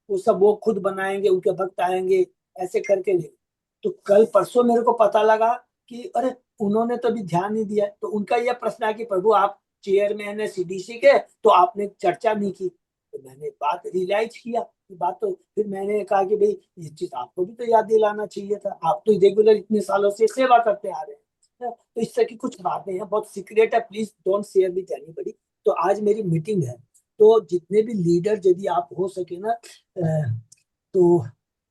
वो सब वो खुद बनाएंगे, उनके भक्त आएंगे, ऐसे करके नहीं। तो कल परसों मेरे को पता लगा कि अरे उन्होंने तो अभी ध्यान नहीं दिया। तो उनका यह प्रश्न है कि प्रभु आप चेयरमैन है सीडीसी के, तो आपने चर्चा नहीं की। तो मैंने बात रियलाइज किया बात, तो फिर मैंने कहा कि भाई ये चीज आपको भी तो याद दिलाना चाहिए था, आप तो रेगुलर इतने सालों से सेवा करते आ रहे हैं। तो इस तरह की कुछ बातें हैं, बहुत सीक्रेट है, please don't share with anybody. तो आज मेरी मीटिंग है, तो जितने भी लीडर यदि आप हो सके ना, तो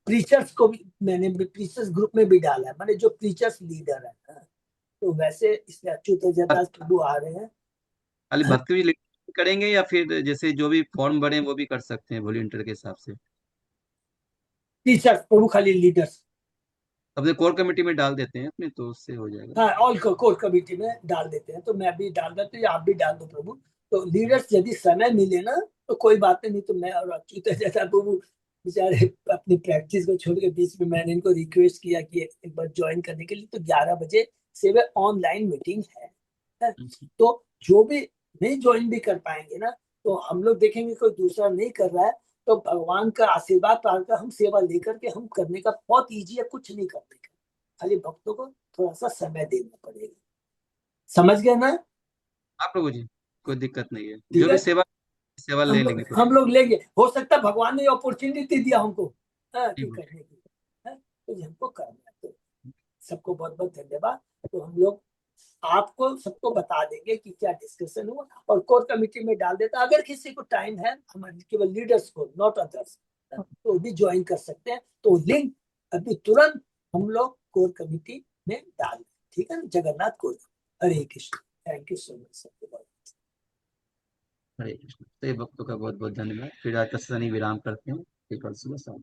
प्रीचर्स को भी मैंने प्रीचर्स ग्रुप में भी डाला है, माने जो प्रीचर्स लीडर है। तो वैसे इसलिए अच्युत जयदास प्रभु आ रहे हैं। खाली भक्ति भी करेंगे या फिर जैसे जो भी फॉर्म भरे वो भी कर सकते हैं वॉलंटियर के हिसाब से? टीचर्स प्रभु, खाली लीडर्स अपने कोर कमेटी में डाल देते हैं अपने, तो उससे हो जाएगा। हाँ, ऑल कोर कमेटी में डाल देते हैं। तो मैं भी डाल देता हूँ, आप भी डाल दो प्रभु। तो लीडर्स यदि समय मिले ना तो कोई बात नहीं, तो मैं और अच्युत जैसा प्रभु बेचारे अपनी प्रैक्टिस को छोड़ के बीच में मैंने इनको रिक्वेस्ट किया कि एक बार ज्वाइन करने के लिए। तो 11 बजे से ऑनलाइन मीटिंग है। तो जो भी नहीं ज्वाइन भी कर पाएंगे ना, तो हम लोग देखेंगे कोई दूसरा नहीं कर रहा है तो भगवान का आशीर्वाद पाकर हम सेवा लेकर के हम करने का बहुत ईजी है, कुछ नहीं करने का, खाली भक्तों को थोड़ा सा समय देना पड़ेगा। समझ गए ना? हाँ प्रभु जी, कोई दिक्कत नहीं है, ठीक जो है, भी सेवा ले लेंगे प्रभु। हम लोग लेंगे, हो सकता है भगवान ने अपॉर्चुनिटी दिया हमको जी कि प्रभु। करने की, तो ये हमको करना है। तो सबको बहुत बहुत धन्यवाद। तो हम लोग आपको सबको बता देंगे कि क्या डिस्कशन हुआ और कोर कमेटी में डाल देता। अगर किसी को टाइम है, हमारे केवल लीडर्स को, नॉट अदर्स, तो भी ज्वाइन कर सकते हैं। तो लिंक अभी तुरंत हम लोग कोर कमेटी में डाल दें, ठीक है ना? Jagannath core. Hare Krishna. Thank you so much सबको। हरे कृष्ण। तो ये भक्तों का बहुत बहुत धन्यवाद। फिर आज का सनी विराम करते हैं, फिर कल सुबह शाम।